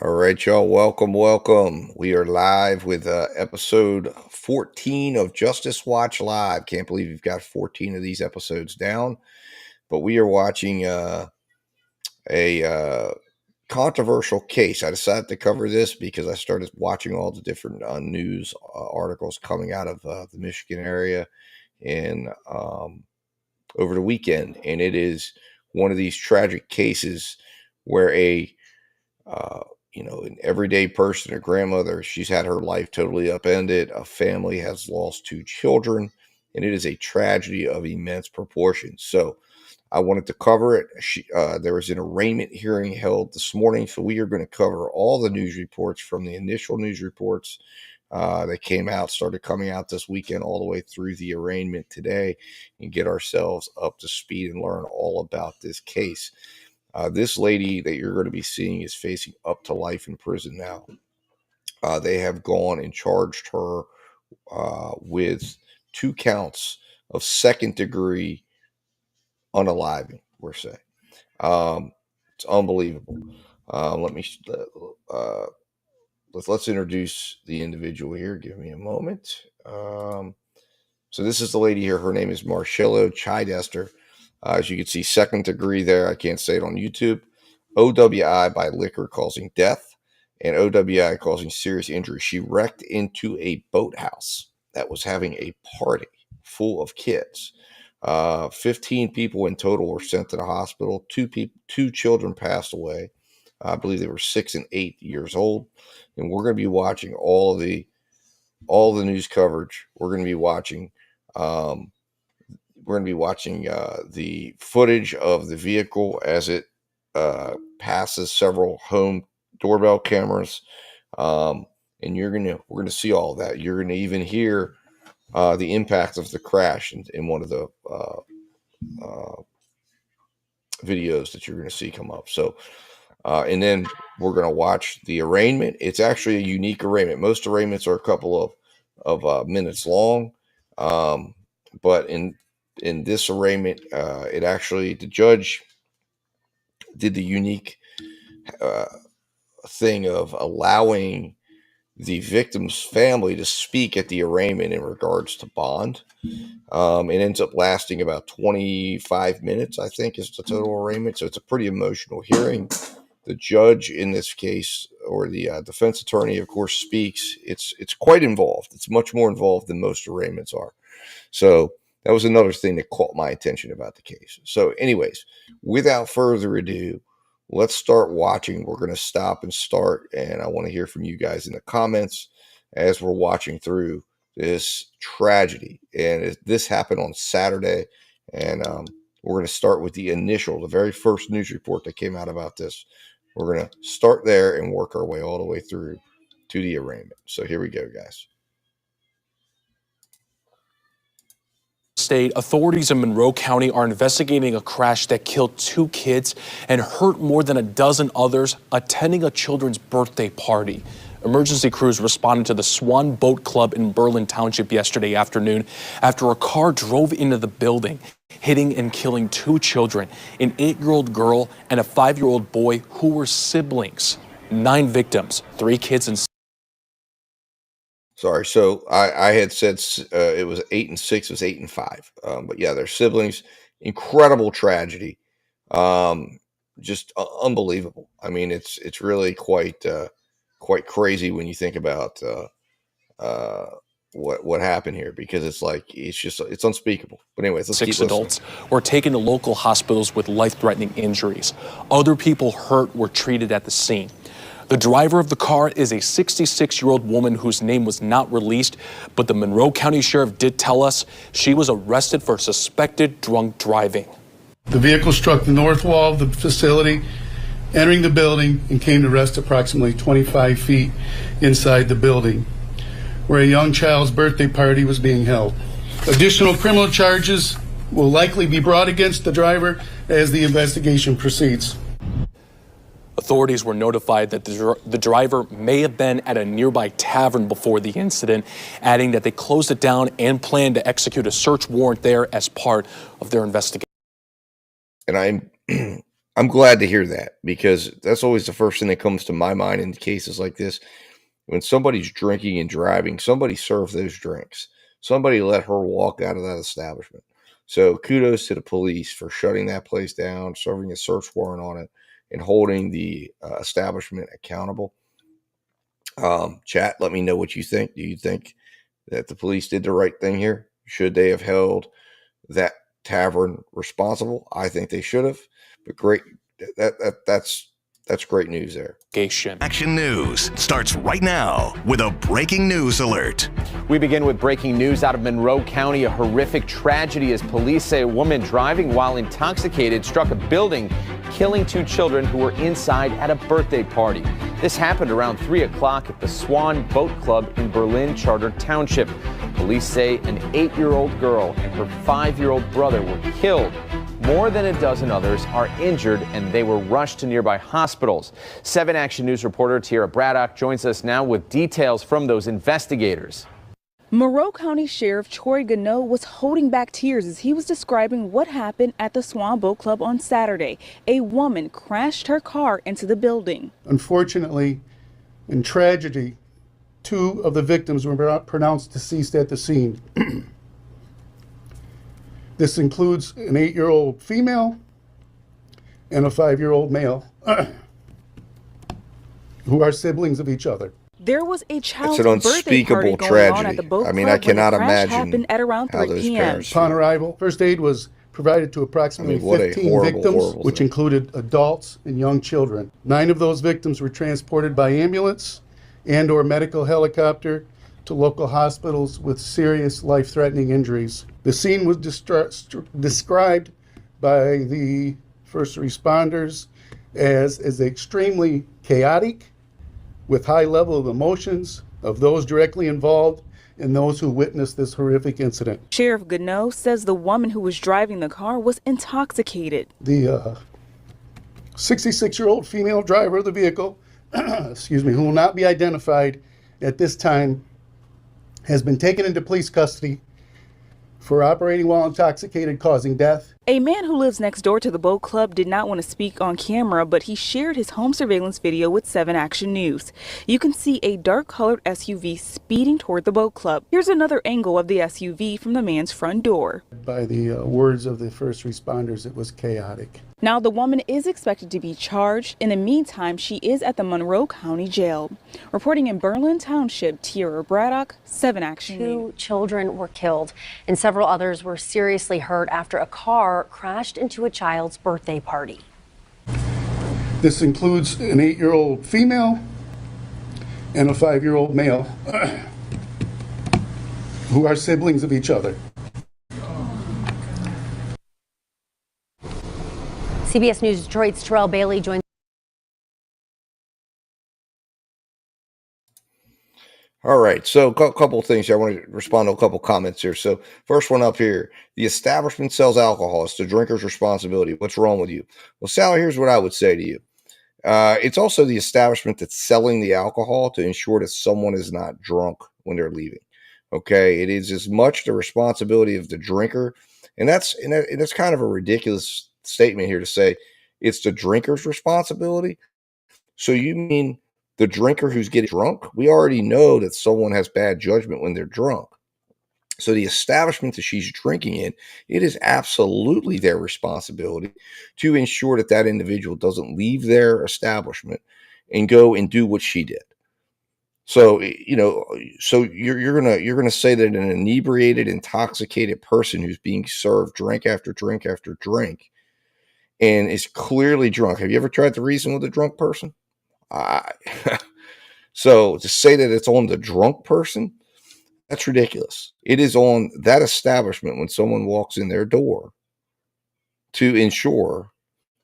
All right, y'all. Welcome. We are live with episode 14 of Justice Watch Live. Can't believe we've got 14 of these episodes down, but we are watching a controversial case. I decided to cover this because I started watching all the different news articles coming out of the Michigan area and over the weekend, and it is one of these tragic cases where uh, an everyday person, a grandmother, she's had her life totally upended. A family has lost two children, and it is a tragedy of immense proportions. So I wanted to cover it. There was an arraignment hearing held this morning, so we are going to cover all the news reports from the initial news reports that started coming out this weekend, all the way through the arraignment today, and get ourselves up to speed and learn all about this case. This lady that you're going to be seeing is facing up to life in prison now. They have gone and charged her with 2 counts of second-degree unaliving, we're saying. It's unbelievable. Let's introduce the individual here. Give me a moment. So this is the lady here. Her name is Marcello Chidester. As you can see, second degree there. I can't say it on YouTube. OWI by liquor causing death, and OWI causing serious injury. She wrecked into a boathouse that was having a party full of kids. 15 people in total were sent to the hospital. Two children passed away. I believe they were 6 and 8 years old. And we're going to be watching all the news coverage. We're going to be watching the footage of the vehicle as it passes several home doorbell cameras, and we're going to see all of that. You're going to even hear the impact of the crash in one of the videos that you're going to see come up. So, and then we're going to watch the arraignment. It's actually a unique arraignment. Most arraignments are a couple of minutes long, but in this arraignment, the judge did the unique thing of allowing the victim's family to speak at the arraignment in regards to bond. It ends up lasting about 25 minutes, I think, is the total arraignment. So it's a pretty emotional hearing. The judge in this case, or the defense attorney, of course, speaks. It's quite involved. It's much more involved than most arraignments are. So that was another thing that caught my attention about the case. So anyways, without further ado, let's start watching. We're going to stop and start, and I want to hear from you guys in the comments as we're watching through this tragedy. And this happened on Saturday, and we're going to start with the very first news report that came out about this. We're going to start there and work our way all the way through to the arraignment. So here we go, guys. State authorities in Monroe County are investigating a crash that killed 2 kids and hurt more than a dozen others attending a children's birthday party. Emergency crews responded to the Swan Boat Club in Berlin Township yesterday afternoon after a car drove into the building, hitting and killing 2 children, an 8-year-old girl and a 5-year-old boy who were siblings. 9 victims, 3 kids and... Sorry, so I had said it was 8 and 6, it was 8 and 5. But yeah, they're siblings. Incredible tragedy. Just unbelievable. I mean, it's really quite crazy when you think about what happened here, because it's unspeakable. But anyways, let's keep listening. 6 adults were taken to local hospitals with life-threatening injuries. Other people hurt were treated at the scene. The driver of the car is a 66-year-old woman whose name was not released, but the Monroe County Sheriff did tell us she was arrested for suspected drunk driving. The vehicle struck the north wall of the facility, entering the building, and came to rest approximately 25 feet inside the building, where a young child's birthday party was being held. Additional criminal charges will likely be brought against the driver as the investigation proceeds. Authorities were notified that the driver may have been at a nearby tavern before the incident, adding that they closed it down and plan to execute a search warrant there as part of their investigation. And I'm I'm glad to hear that, because that's always the first thing that comes to my mind in cases like this. When somebody's drinking and driving, somebody serve those drinks. Somebody let her walk out of that establishment. So kudos to the police for shutting that place down, serving a search warrant on it, and holding the establishment accountable. Chat, let me know what you think. Do you think that the police did the right thing here? Should they have held that tavern responsible? I think they should have. But great, that's great news there. Action News starts right now with a breaking news alert. We begin with breaking news out of Monroe County. A horrific tragedy as police say a woman driving while intoxicated struck a building, killing 2 children who were inside at a birthday party. This happened around 3 o'clock at the Swan Boat Club in Berlin Charter Township. Police say an 8-year-old girl and her 5-year-old brother were killed. More than a dozen others are injured, and they were rushed to nearby hospitals. 7 Action News reporter Tiara Braddock joins us now with details from those investigators. Monroe County Sheriff Troy Gano was holding back tears as he was describing what happened at the Swan Boat Club on Saturday. A woman crashed her car into the building. Unfortunately, in tragedy, 2 of the victims were pronounced deceased at the scene. This includes an 8-year-old female and a 5-year-old male who are siblings of each other. There was a child's It's an birthday party unspeakable going on at tragedy. the boat I mean, club I cannot when the crash imagine happened at around how 3 those p.m. parents Upon arrival, first aid was provided to approximately what a 15 horrible, victims, horrible which thing. included adults and young children. 9 of those victims were transported by ambulance and/or medical helicopter to local hospitals with serious life-threatening injuries. The scene was described by the first responders as extremely chaotic, with high level of emotions of those directly involved and those who witnessed this horrific incident. Sheriff Gano says the woman who was driving the car was intoxicated. The 66-year-old female driver of the vehicle, excuse me, who will not be identified at this time, has been taken into police custody for operating while intoxicated, causing death. A man who lives next door to the boat club did not want to speak on camera, but he shared his home surveillance video with 7 Action News. You can see a dark-colored SUV speeding toward the boat club. Here's another angle of the SUV from the man's front door. By the words of the first responders, it was chaotic. Now, the woman is expected to be charged. In the meantime, she is at the Monroe County Jail. Reporting in Berlin Township, Tiara Braddock, 7 Action News. 2 children were killed and several others were seriously hurt after a car crashed into a child's birthday party. This includes an 8-year-old female and a 5-year-old male who are siblings of each other. CBS News Detroit's Terrell Bailey joins. All right, so a couple of things here. I want to respond to a couple comments here. So first one up here, the establishment sells alcohol. It's the drinker's responsibility. What's wrong with you? Well, Sally, here's what I would say to you. It's also the establishment that's selling the alcohol to ensure that someone is not drunk when they're leaving. Okay, it is as much the responsibility of the drinker, and that's kind of a ridiculous statement here to say it's the drinker's responsibility. So you mean the drinker who's getting drunk? We already know that someone has bad judgment when they're drunk. So the establishment that she's drinking in, it is absolutely their responsibility to ensure that that individual doesn't leave their establishment and go and do what she did. So, so you're gonna say that an inebriated, intoxicated person who's being served drink after drink after drink and is clearly drunk. Have you ever tried to reason with a drunk person? So to say that it's on the drunk person, that's ridiculous. It is on that establishment when someone walks in their door to ensure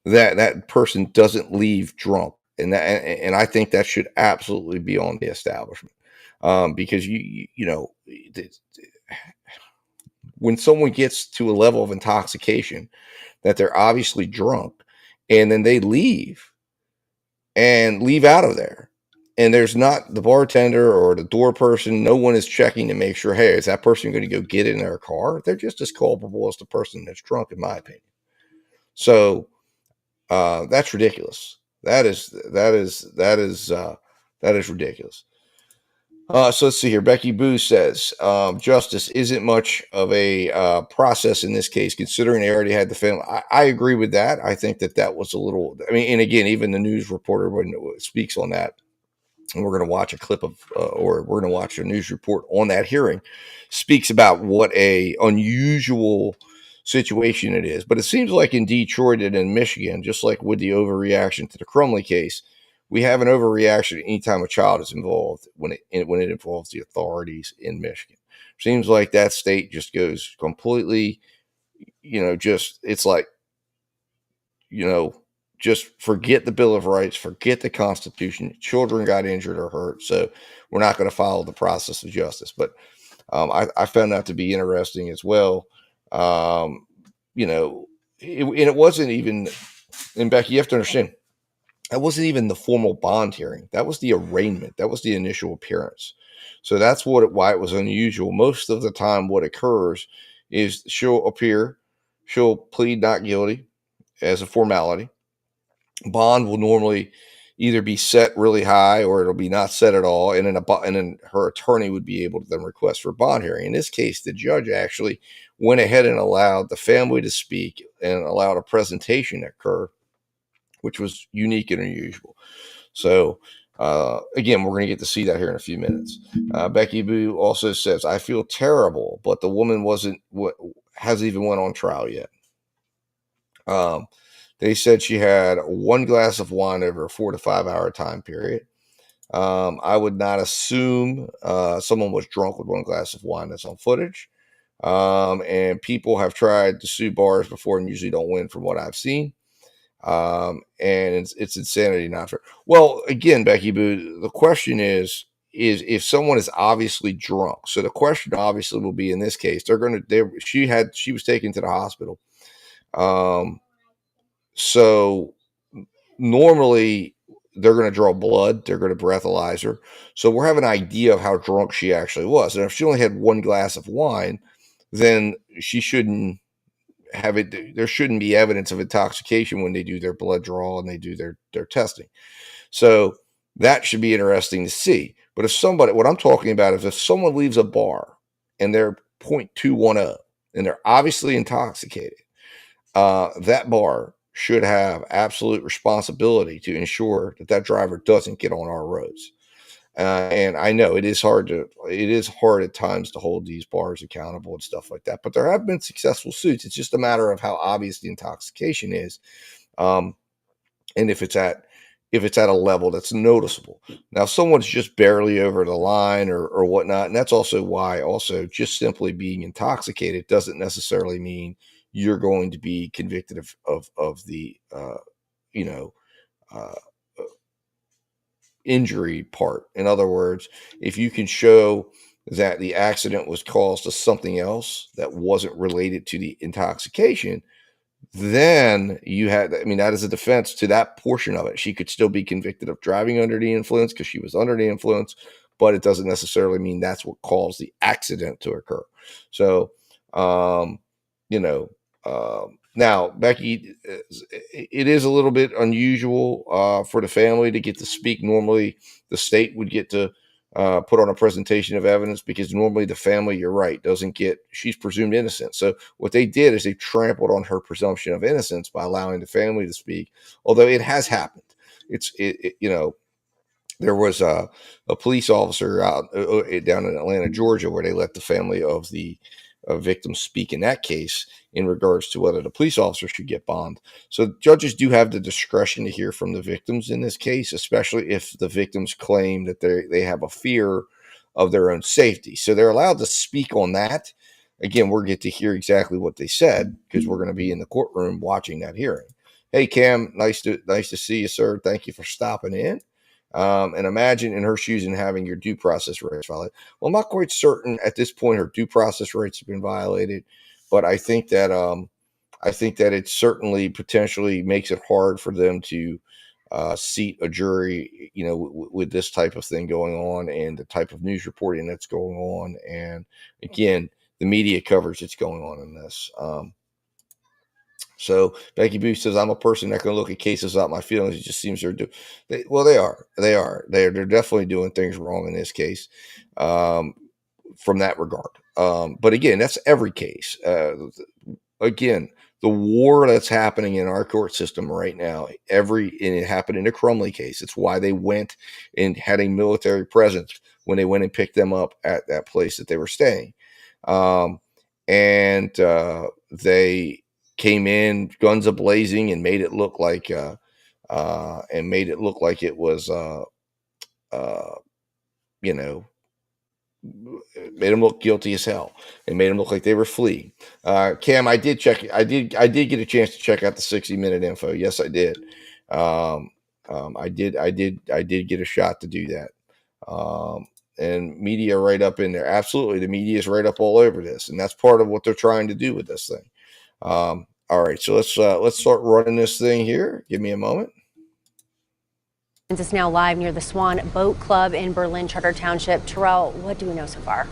that that person doesn't leave drunk. And I think that should absolutely be on the establishment, because when someone gets to a level of intoxication that they're obviously drunk, and then they leave out of there, and there's not the bartender or the door person, no one is checking to make sure, hey, is that person going to go get in their car? They're just as culpable as the person that's drunk, in my opinion. So That's ridiculous. That is ridiculous. So let's see here. Becky Boo says justice isn't much of a process in this case, considering they already had the family. I agree with that. I think that was a little. I mean, and again, even the news reporter when speaks on that, and we're going to watch a clip of, or we're going to watch a news report on that hearing, speaks about what a unusual situation it is. But it seems like in Detroit and in Michigan, just like with the overreaction to the Crumley case, we have an overreaction anytime a child is involved when it involves the authorities in Michigan. Seems like that state just goes completely, just it's like, just forget the Bill of Rights, forget the Constitution. Children got injured or hurt, so we're not going to follow the process of justice. But I found that to be interesting as well. Um, and it wasn't even. And Becky, you have to understand, that wasn't even the formal bond hearing. That was the arraignment. That was the initial appearance. So that's why it was unusual. Most of the time, what occurs is she'll appear, she'll plead not guilty as a formality. Bond will normally either be set really high or it'll be not set at all, and then her attorney would be able to then request for a bond hearing. In this case, the judge actually went ahead and allowed the family to speak and allowed a presentation to occur, which was unique and unusual. So again, we're going to get to see that here in a few minutes. Becky Boo also says, "I feel terrible, but the woman hasn't even went on trial yet." They said she had one glass of wine over a 4 to 5 hour time period. I would not assume someone was drunk with one glass of wine. That's on footage. And people have tried to sue bars before and usually don't win from what I've seen. And it's insanity, not fair. Well, again, Becky Boo, the question is if someone is obviously drunk. So the question obviously will be in this case, she was taken to the hospital. So normally they're going to draw blood, they're going to breathalyze her. So we'll have an idea of how drunk she actually was. And if she only had one glass of wine, then she shouldn't have it. There shouldn't be evidence of intoxication when they do their blood draw and they do their testing. So that should be interesting to see. But what I'm talking about is if someone leaves a bar and they're 0.210 and they're obviously intoxicated, that bar should have absolute responsibility to ensure that driver doesn't get on our roads. And I know it is hard at times to hold these bars accountable and stuff like that, but there have been successful suits. It's just a matter of how obvious the intoxication is. And if it's at a level that's noticeable. Now, if someone's just barely over the line or whatnot, and that's also why just simply being intoxicated doesn't necessarily mean you're going to be convicted of the injury part. In other words, if you can show that the accident was caused to something else that wasn't related to the intoxication, then that is a defense to that portion of it. She could still be convicted of driving under the influence because she was under the influence, but it doesn't necessarily mean that's what caused the accident to occur. So, now, Becky, it is a little bit unusual for the family to get to speak. Normally, the state would get to put on a presentation of evidence because normally the family, you're right, she's presumed innocent. So what they did is they trampled on her presumption of innocence by allowing the family to speak, although it has happened. There was a police officer out down in Atlanta, Georgia, where they let the family of the victim speak in that case in regards to whether the police officer should get bond. So judges do have the discretion to hear from the victims in this case, especially if the victims claim that they have a fear of their own safety. So they're allowed to speak on that. Again, we'll get to hear exactly what they said because we're going to be in the courtroom watching that hearing. Hey, Cam, nice to see you, sir. Thank you for stopping in. And imagine in her shoes and having your due process rights violated. Well, I'm not quite certain at this point her due process rights have been violated, but I think that it certainly potentially makes it hard for them to seat a jury, with this type of thing going on and the type of news reporting that's going on, and again, the media coverage that's going on in this. So Becky Booth says, I'm a person that can look at cases without my feelings. It just seems they are. They're definitely doing things wrong in this case from that regard. But again, that's every case. Again, the war that's happening in our court system right now, and it happened in the Crumley case. It's why they went and had a military presence when they went and picked them up at that place that they were staying. And they came in guns a-blazing and made it look like it was made them look guilty as hell and made them look like they were fleeing. Cam, I did get a chance to check out the 60-minute info. Yes, I did. I did get a shot to do that. And media right up in there. Absolutely. The media is right up all over this. And that's part of what they're trying to do with this thing. All right. So let's start running this thing here. Give me a moment. It's now live near the Swan Boat Club in Berlin Charter Township. Terrell, what do we know so far?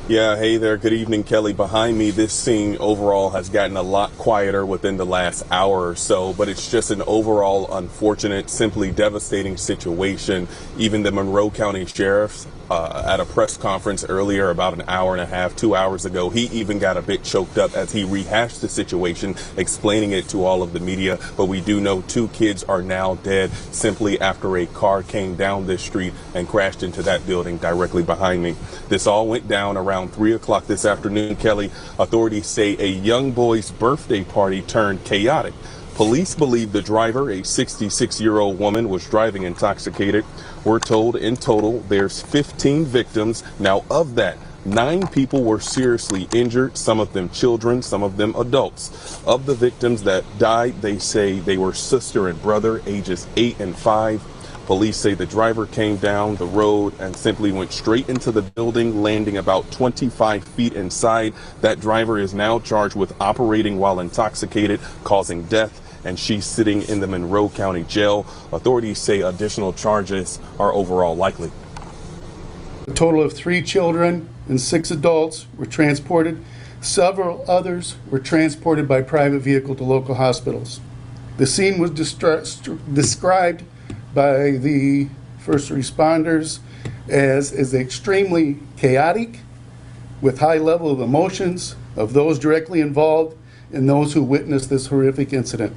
Yeah, hey there. Good evening, Kelly. Behind me, this scene overall has gotten a lot quieter within the last hour or so, but it's just an overall unfortunate, simply devastating situation. Even the Monroe County Sheriff's at a press conference earlier, about an hour and a half, 2 hours ago, he even got a bit choked up as he rehashed the situation, explaining it to all of the media. But we do know 2 kids are now dead simply after a car came down this street and crashed into that building directly behind me. This all went down around 3 o'clock this afternoon, Kelly. Authorities say a young boy's birthday party turned chaotic. Police believe the driver, a 66-year-old woman, was driving intoxicated. We're told in total there's 15 victims. Now, of that, 9 people were seriously injured, some of them children, some of them adults. Of the victims that died, they say they were sister and brother, ages 8 and 5. Police say the driver came down the road and simply went straight into the building, landing about 25 feet inside. That driver is now charged with operating while intoxicated, causing death, and she's sitting in the Monroe County Jail. Authorities say additional charges are overall likely. A total of 3 children and 6 adults were transported. Several others were transported by private vehicle to local hospitals. The scene was described by the first responders as extremely chaotic, with high level of emotions of those directly involved and those who witnessed this horrific incident.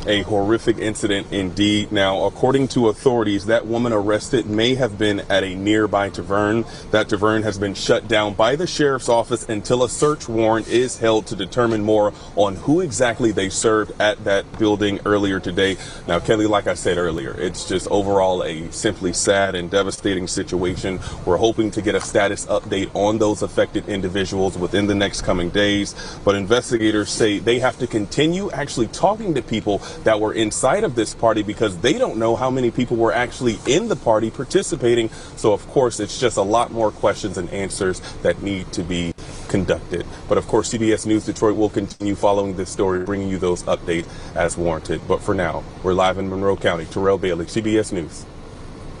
A horrific incident indeed. Now, according to authorities, that woman arrested may have been at a nearby tavern. That tavern has been shut down by the sheriff's office until a search warrant is held to determine more on who exactly they served at that building earlier today. Now, Kelly, like I said earlier, it's just overall a simply sad and devastating situation. We're hoping to get a status update on those affected individuals within the next coming days. But investigators say they have to continue actually talking to people that were inside of this party because they don't know how many people were actually in the party participating. So, of course, it's just a lot more questions and answers that need to be conducted. But, of course, CBS News Detroit will continue following this story, bringing you those updates as warranted. But for now, we're live in Monroe County. Terrell Bailey, CBS News,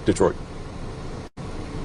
Detroit.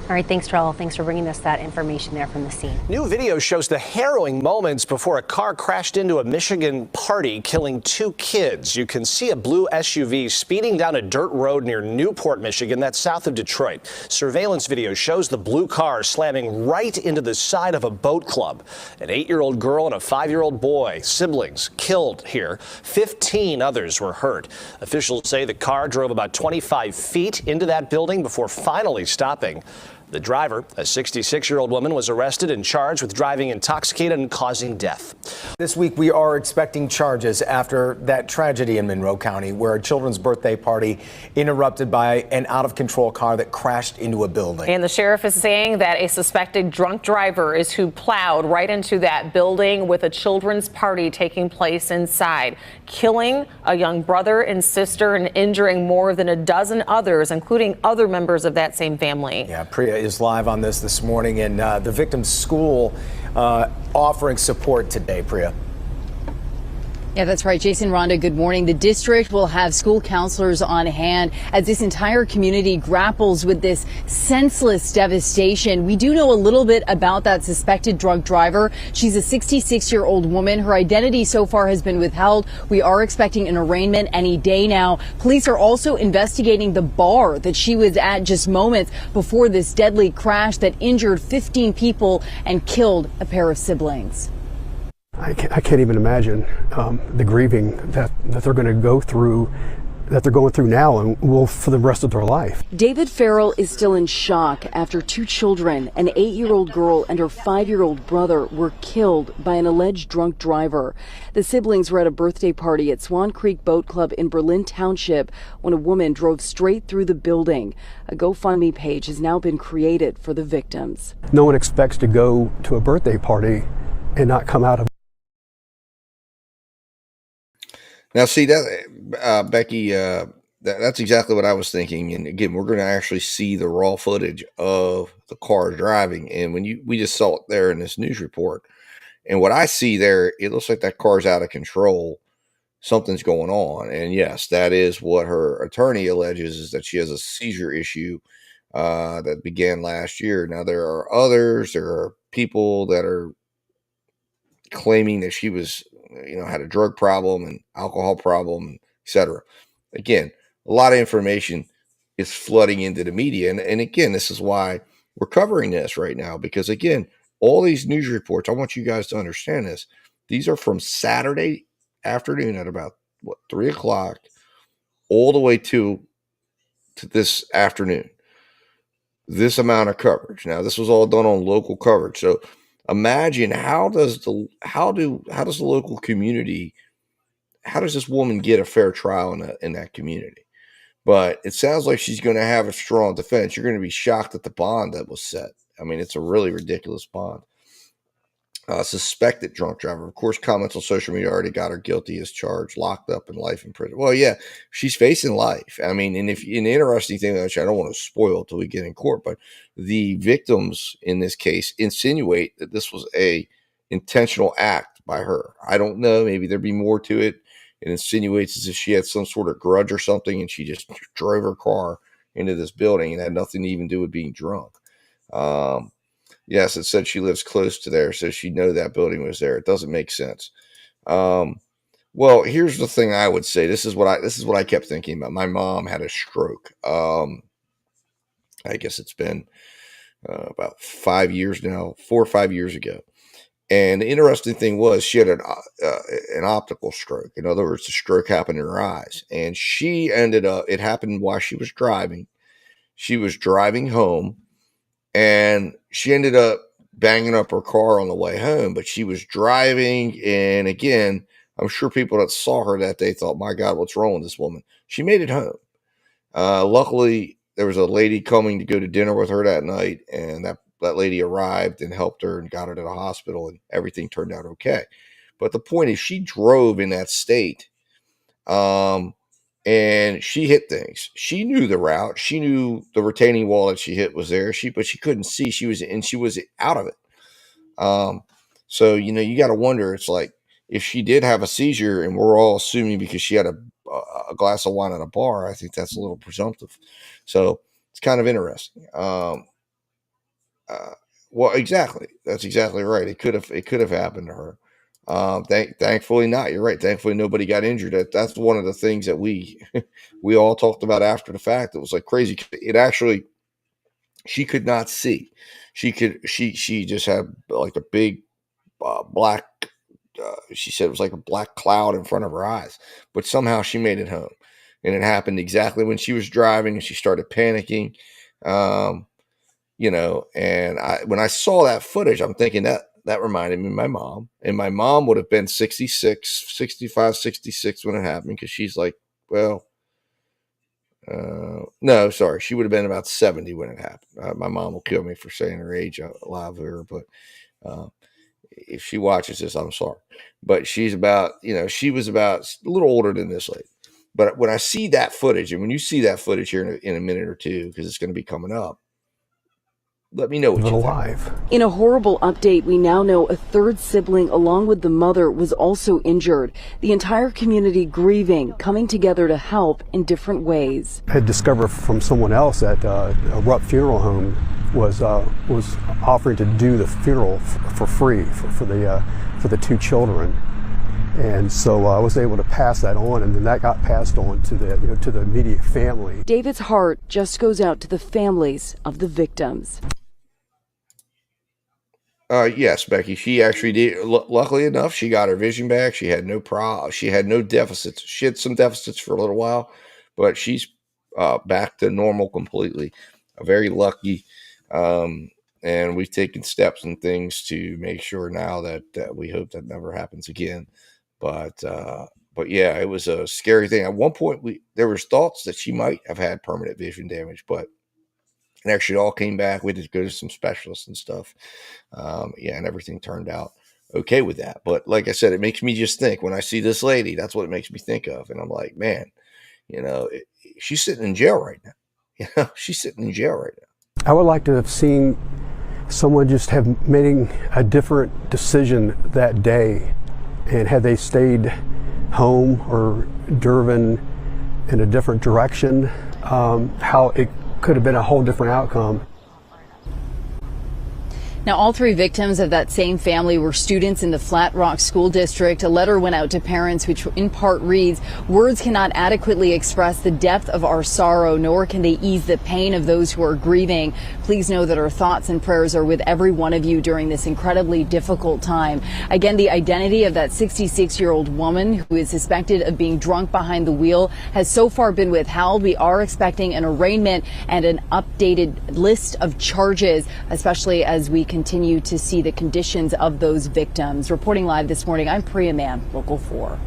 All right, thanks, Terrell. Thanks for bringing us that information there from the scene. New video shows the harrowing moments before a car crashed into a Michigan party, killing 2 kids. You can see a blue SUV speeding down a dirt road near Newport, Michigan, that's south of Detroit. Surveillance video shows the blue car slamming right into the side of a boat club. An 8-year-old girl and a 5-year-old boy, siblings, killed here. 15 others were hurt. Officials say the car drove about 25 feet into that building before finally stopping. The driver, a 66-year-old woman, was arrested and charged with driving intoxicated and causing death. This week, we are expecting charges after that tragedy in Monroe County where a children's birthday party interrupted by an out-of-control car that crashed into a building. And the sheriff is saying that a suspected drunk driver is who plowed right into that building with a children's party taking place inside, killing a young brother and sister and injuring more than a dozen others, including other members of that same family. Yeah, Priya is live on this morning, and the victim's school offering support today. Priya. Yeah, that's right. Jason, Rhonda, good morning. The district will have school counselors on hand as this entire community grapples with this senseless devastation. We do know a little bit about that suspected drunk driver. She's a 66-year-old woman. Her identity so far has been withheld. We are expecting an arraignment any day now. Police are also investigating the bar that she was at just moments before this deadly crash that injured 15 people and killed a pair of siblings. I can't even imagine the grieving that they're going to go through, that they're going through now and will for the rest of their life. David Farrell is still in shock after 2 children, an 8-year-old girl and her 5-year-old brother, were killed by an alleged drunk driver. The siblings were at a birthday party at Swan Creek Boat Club in Berlin Township when a woman drove straight through the building. A GoFundMe page has now been created for the victims. No one expects to go to a birthday party and not come out of. Now, see that, Becky, that's exactly what I was thinking. And again, we're going to actually see the raw footage of the car driving. And we just saw it there in this news report. And what I see there, it looks like that car's out of control. Something's going on. And yes, that is what her attorney alleges, is that she has a seizure issue that began last year. Now, there are others. There are people that are claiming that she was, had a drug problem and alcohol problem, etc. Again, a lot of information is flooding into the media. And again, this is why we're covering this right now, because again, all these news reports, I want you guys to understand this. These are from Saturday afternoon at about 3 o'clock all the way to this afternoon. This amount of coverage. Now, this was all done on local coverage. So imagine how does the local community, how does this woman get a fair trial in that community? But it sounds like she's going to have a strong defense. You're going to be shocked at the bond that was set. I mean, it's a really ridiculous bond. Suspected drunk driver. Of course, comments on social media already got her guilty as charged, locked up, and life in prison. Well, yeah, she's facing life. I mean, and an interesting thing, which I don't want to spoil till we get in court, but the victims in this case insinuate that this was a intentional act by her. I don't know. Maybe there'd be more to it. It insinuates as if she had some sort of grudge or something, and she just drove her car into this building and had nothing to even do with being drunk. Yes, it said she lives close to there, so she'd know that building was there. It doesn't make sense. Well, here's the thing I would say. This is what I kept thinking about. My mom had a stroke. I guess it's been about 5 years now, 4 or 5 years ago. And the interesting thing was she had an optical stroke. In other words, the stroke happened in her eyes. And she ended up, it happened while she was driving. She was driving home. And she ended up banging up her car on the way home, but she was driving. And again, I'm sure people that saw her that day thought, my God, what's wrong with this woman? She made it home. Luckily, there was a lady coming to go to dinner with her that night. And that lady arrived and helped her and got her to the hospital, and everything turned out okay. But the point is, she drove in that state. And she hit things. She knew the route. She knew the retaining wall that she hit was there. But she couldn't see. She was out of it. So you got to wonder. It's like if she did have a seizure, and we're all assuming because she had a glass of wine at a bar, I think that's a little presumptive. So it's kind of interesting. Well, exactly. That's exactly right. It could have happened to her. Thankfully not. You're right. Thankfully nobody got injured. That's one of the things that we all talked about after the fact. It was like crazy. It actually, she could not see. She just had like a big black. She said it was like a black cloud in front of her eyes. But somehow she made it home, and it happened exactly when she was driving, and she started panicking. And when I saw that footage, I'm thinking that reminded me of my mom. And my mom would have been 65, 66 when it happened, because she's like, well, no, sorry. She would have been about 70 when it happened. My mom will kill me for saying her age live here, but if she watches this, I'm sorry. But she's about, she was about a little older than this lady. But when I see that footage, and when you see that footage here in a minute or two, because it's going to be coming up, let me know what you think. Alive. In a horrible update, we now know a third sibling, along with the mother, was also injured. The entire community grieving, coming together to help in different ways. I had discovered from someone else that a Rupp Funeral Home was offering to do the funeral for free for the two children, and so I was able to pass that on, and then that got passed on to the immediate family. David's heart just goes out to the families of the victims. Yes, Becky. She actually did. Luckily enough, she got her vision back. She had no She had no deficits. She had some deficits for a little while, but she's back to normal completely. Very lucky. And we've taken steps and things to make sure now that we hope that never happens again. But yeah, it was a scary thing. At one point, there was thoughts that she might have had permanent vision damage, but it actually all came back. We had to go to some specialists and stuff. And everything turned out okay with that. But like I said, it makes me just think when I see this lady, that's what it makes me think of. And I'm like, man, she's sitting in jail right now. She's sitting in jail right now. I would like to have seen someone just have made a different decision that day, and had they stayed home or driven in a different direction, how it could have been a whole different outcome. Now, all three victims of that same family were students in the Flat Rock School District. A letter went out to parents, which in part reads, "Words cannot adequately express the depth of our sorrow, nor can they ease the pain of those who are grieving. Please know that our thoughts and prayers are with every one of you during this incredibly difficult time." Again, the identity of that 66-year-old woman who is suspected of being drunk behind the wheel has so far been withheld. We are expecting an arraignment and an updated list of charges, especially as we continue to see the conditions of those victims. Reporting live this morning, I'm Priya Mann, Local 4.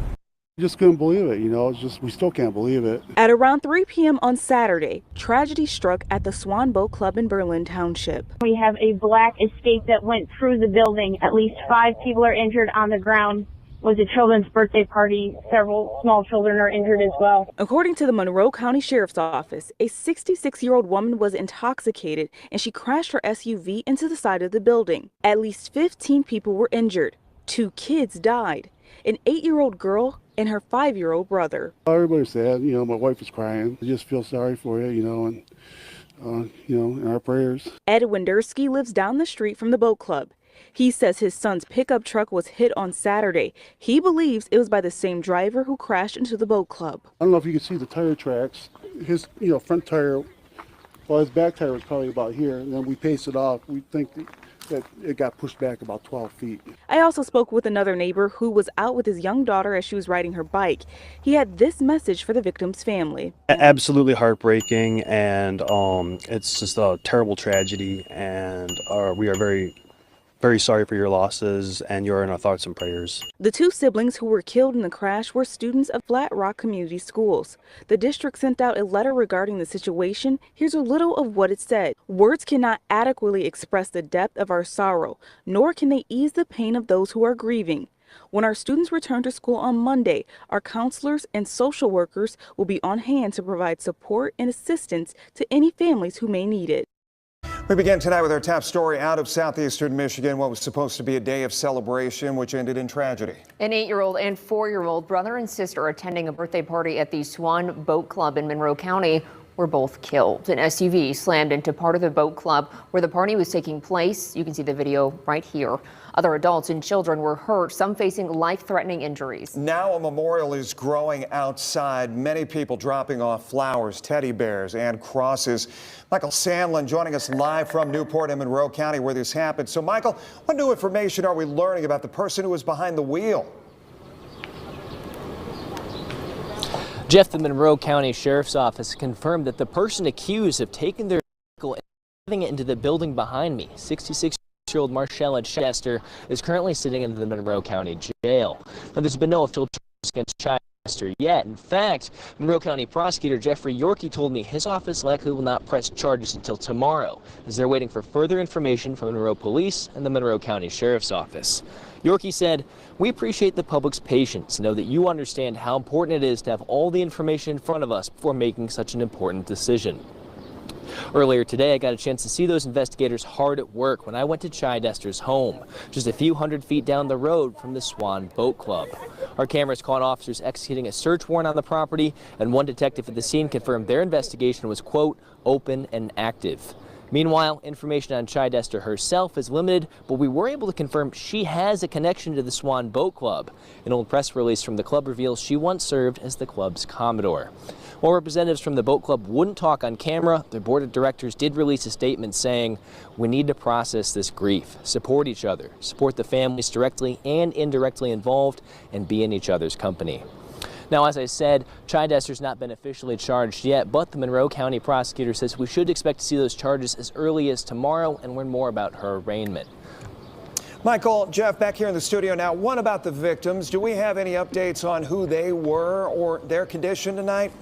Just couldn't believe it, it's just, we still can't believe it. At around 3 p.m. on Saturday, tragedy struck at the Swan Boat Club in Berlin Township. We have a black escape that went through the building. At least 5 people are injured on the ground. It was a children's birthday party. Several small children are injured as well. According to the Monroe County Sheriff's Office, a 66-year-old woman was intoxicated and she crashed her SUV into the side of the building. At least 15 people were injured. 2 kids died. An 8-year-old girl and her 5-year-old brother. Everybody's sad. My wife is crying. I just feel sorry for you, and in our prayers. Ed Wendersky lives down the street from the boat club. He says his son's pickup truck was hit on Saturday. He believes it was by the same driver who crashed into the boat club. I don't know if you can see the tire tracks. His, front tire, his back tire was probably about here, and then we paced it off. We think that it got pushed back about 12 feet. I also spoke with another neighbor who was out with his young daughter as she was riding her bike. He had this message for the victim's family. Absolutely heartbreaking, and it's just a terrible tragedy, and we are very, very sorry for your losses, and you're in our thoughts and prayers. The 2 siblings who were killed in the crash were students of Flat Rock Community Schools. The district sent out a letter regarding the situation. Here's a little of what it said. "Words cannot adequately express the depth of our sorrow, nor can they ease the pain of those who are grieving. When our students return to school on Monday, our counselors and social workers will be on hand to provide support and assistance to any families who may need it." We begin tonight with our top story out of southeastern Michigan. What was supposed to be a day of celebration, which ended in tragedy. An 8-year-old and 4-year-old brother and sister attending a birthday party at the Swan Boat Club in Monroe County were both killed. An SUV slammed into part of the boat club where the party was taking place. You can see the video right here. Other adults and children were hurt, some facing life-threatening injuries. Now a memorial is growing outside. Many people dropping off flowers, teddy bears, and crosses. Michael Sandlin joining us live from Newport in Monroe County where this happened. So, Michael, what new information are we learning about the person who was behind the wheel? Jeff, the Monroe County Sheriff's Office confirmed that the person accused of taking their vehicle and driving it into the building behind me, 66-year-old Marshella Chester, is currently sitting in the Monroe County Jail. Now, there's been no official charges against Chester yet. In fact, Monroe County Prosecutor Jeffrey Yorkie told me his office likely will not press charges until tomorrow, as they're waiting for further information from Monroe Police and the Monroe County Sheriff's Office. Yorkie said, "We appreciate the public's patience. Know that you understand how important it is to have all the information in front of us before making such an important decision." Earlier today, I got a chance to see those investigators hard at work when I went to Chidester's home, just a few hundred feet down the road from the Swan Boat Club. Our cameras caught officers executing a search warrant on the property, and one detective at the scene confirmed their investigation was, quote, open and active. Meanwhile, information on Chidester herself is limited, but we were able to confirm she has a connection to the Swan Boat Club. An old press release from the club reveals she once served as the club's commodore. While representatives from the boat club wouldn't talk on camera, their board of directors did release a statement saying, we need to process this grief, support each other, support the families directly and indirectly involved, and be in each other's company. Now, as I said, Chidester's not been officially charged yet, but the Monroe County prosecutor says we should expect to see those charges as early as tomorrow and learn more about her arraignment. Michael, Jeff, back here in the studio now. What about the victims? Do we have any updates on who they were or their condition tonight?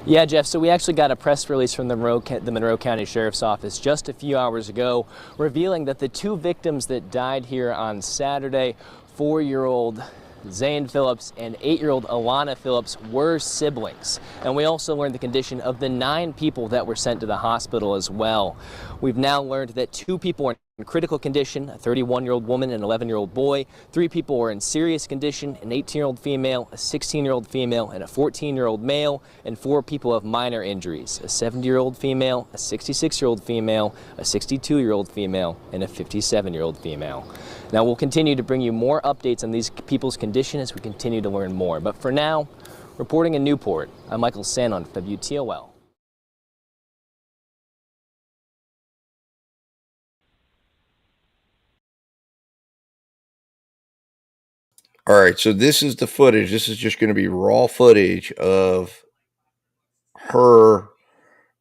Yeah, Jeff, so we actually got a press release from the Monroe County Sheriff's Office just a few hours ago revealing that the two victims that died here on Saturday, 4-year-old Zane Phillips and 8-year-old Alana Phillips, were siblings. And we also learned the condition of the 9 people that were sent to the hospital as well. We've now learned that 2 people are in critical condition, a 31-year-old woman and an 11-year-old boy. 3 people were in serious condition, an 18-year-old female, a 16-year-old female, and a 14-year-old male, and 4 people have minor injuries, a 70-year-old female, a 66-year-old female, a 62-year-old female, and a 57-year-old female. Now, we'll continue to bring you more updates on these people's condition as we continue to learn more. But for now, reporting in Newport, I'm Michael Sanon for WTOL. All right, so this is the footage. This is just going to be raw footage of her.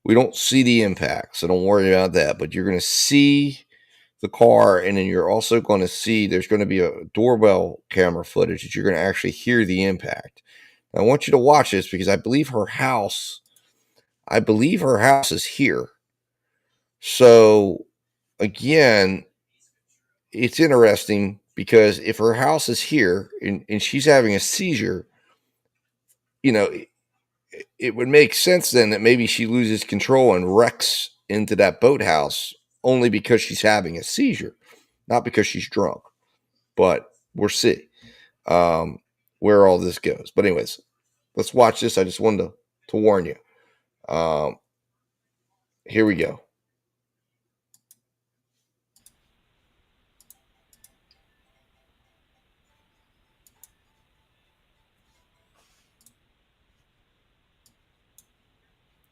We don't see the impact, so don't worry about that. But you're going to see the car, and then you're also going to see there's going to be a doorbell camera footage that you're going to actually hear the impact. Now, I want you to watch this because I believe her house is here. So, again, it's interesting because if her house is here and she's having a seizure, you know, it would make sense then that maybe she loses control and wrecks into that boathouse only because she's having a seizure, not because she's drunk. But we'll see where all this goes. But anyways, let's watch this. I just wanted to warn you. Here we go.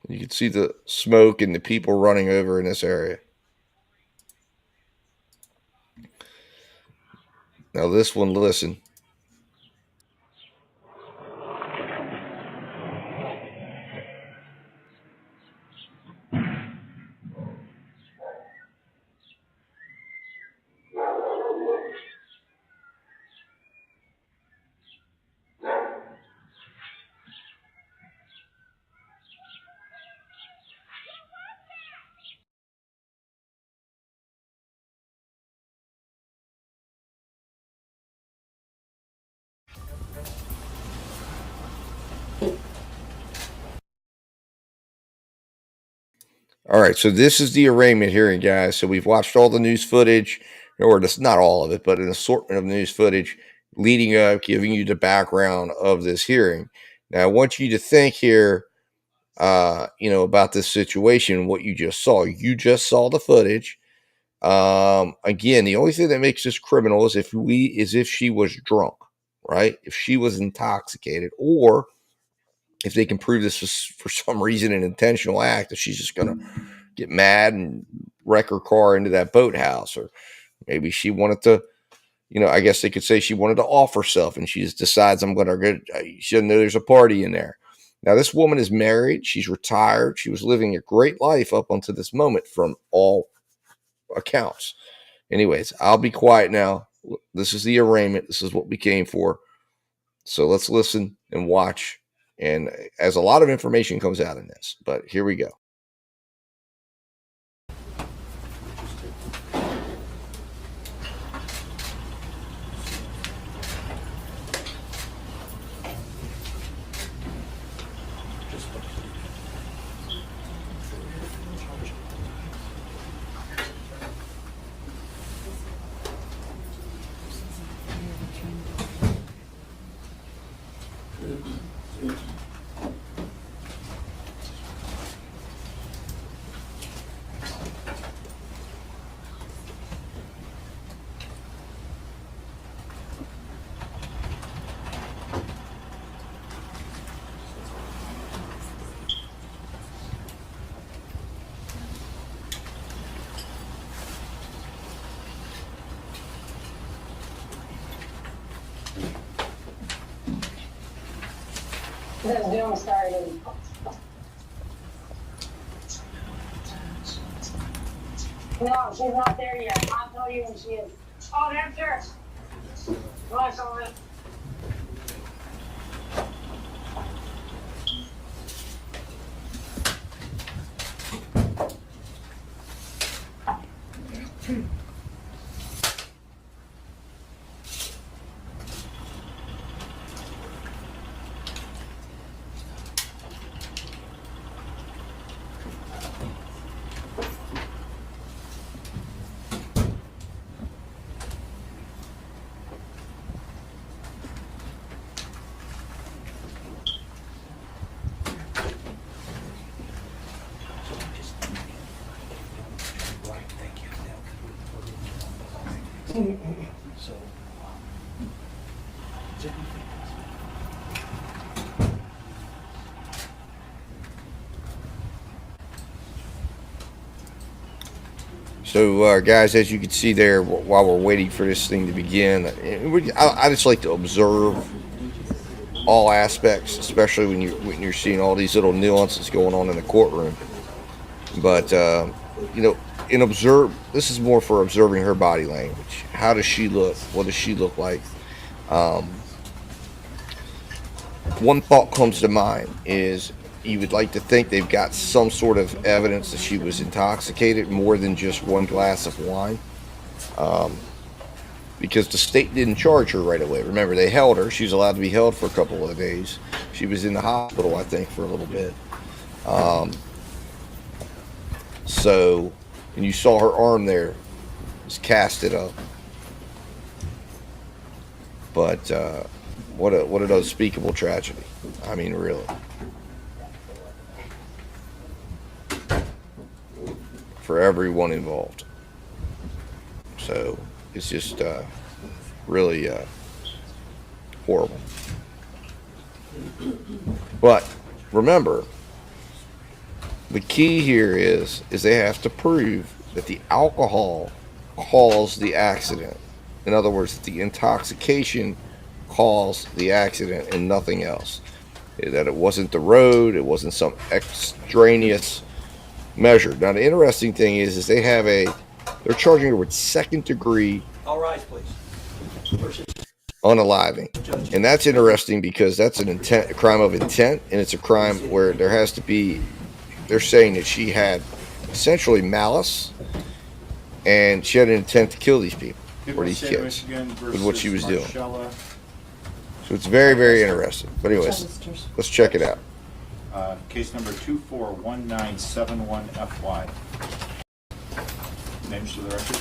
You can see the smoke and the people running over in this area. Now this one, listen. All right, so this is the arraignment hearing, guys. So we've watched all the news footage, or just not all of it, but an assortment of news footage leading up, giving you the background of this hearing. Now, I want you to think here, about this situation, what you just saw. You just saw the footage. Again, the only thing that makes this criminal is if she was drunk, right? If she was intoxicated, or if they can prove this was for some reason an intentional act, if she's just going to get mad and wreck her car into that boathouse, or maybe she wanted to, I guess they could say she wanted to off herself and she just decides she doesn't know there's a party in there. Now, this woman is married. She's retired. She was living a great life up until this moment from all accounts. Anyways, I'll be quiet now. This is the arraignment. This is what we came for. So let's listen and watch. And as a lot of information comes out in this, but here we go. This doom started. No, she's not there yet. I'll tell you when she is. Oh, that's her. Watch over it. So, guys, as you can see there, while we're waiting for this thing to begin, I just like to observe all aspects, especially when you're seeing all these little nuances going on in the courtroom. But this is more for observing her body language. How does she look? What does she look like? One thought comes to mind is you would like to think they've got some sort of evidence that she was intoxicated, more than just one glass of wine, because the state didn't charge her right away. Remember, they held her. She was allowed to be held for a couple of days. She was in the hospital, I think, for a little bit. And you saw her arm there, just casted up. But what an unspeakable tragedy. I mean, really. For everyone involved. So it's just really horrible. But remember, the key here is they have to prove that the alcohol caused the accident. In other words, the intoxication caused the accident and nothing else. That it wasn't the road, it wasn't some extraneous measure. Now, the interesting thing is they're charging her with second-degree unaliving, and that's interesting because that's a crime of intent, and it's a crime where there has to be. They're saying that she had essentially malice, and she had an intent to kill these people or these kids with what she was doing. So it's very, very interesting. But anyways, let's check it out. Case number 241971FY. Names to the record.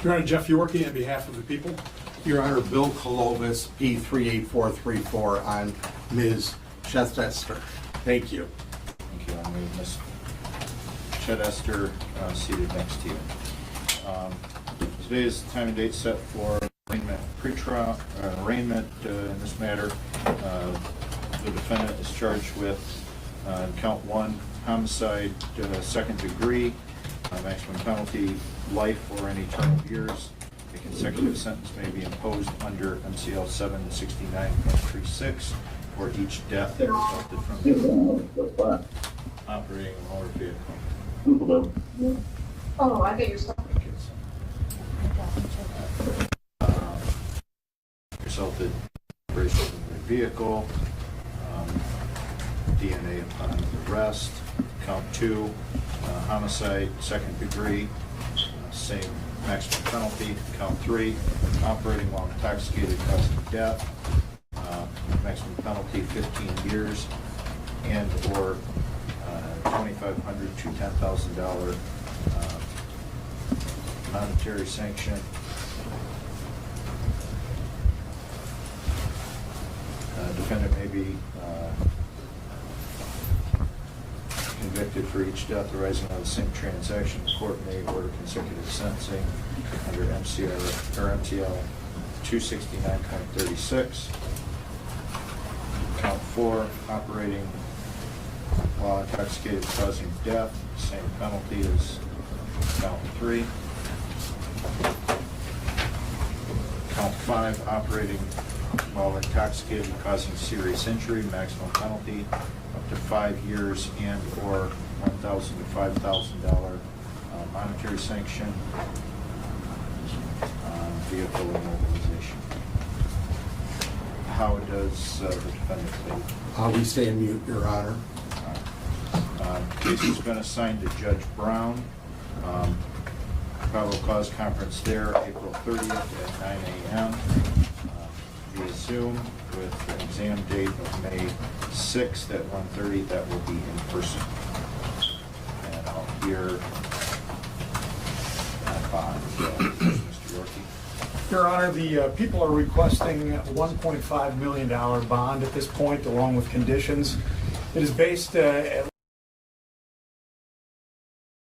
Your Honor, Jeff Yorkie on behalf of the people. Your Honor, Bill Kolovis, P38434 on Ms. Chester. Thank you. Thank you. I'm going to Ms. Chester seated next to you. Today is the time and date set for arraignment, pre-trial, arraignment in this matter. The defendant is charged with count 1, homicide, second degree, maximum penalty, life or any term of years. A consecutive sentence may be imposed under MCL 769.36 for each death that resulted from operating a motor vehicle. Oh, I get your stuff. Resulted operation of the vehicle. DNA upon arrest. Count 2, homicide, second degree, same maximum penalty. Count 3, operating while intoxicated causing death, maximum penalty 15 years, and or $2,500 to $10,000 monetary sanction. Defendant may be convicted for each death arising out of the same transaction. The court may order consecutive sentencing under MCL 269.36. Count 4, operating while intoxicated causing death, same penalty as count 3. Count 5, operating while intoxicated and causing serious injury, maximum penalty up to 5 years and or $1,000 to $5,000 monetary sanction, vehicle immobilization. How does the defendant plead? We stay in mute, Your Honor. Case has been assigned to Judge Brown. Probable cause conference there, April 30th at 9 a.m. Via Zoom with an exam date of May 6th at 1:30. That will be in person. And I'll hear that bond. Mr. Yorkie. Your Honor, the people are requesting a $1.5 million bond at this point, along with conditions. It is based at...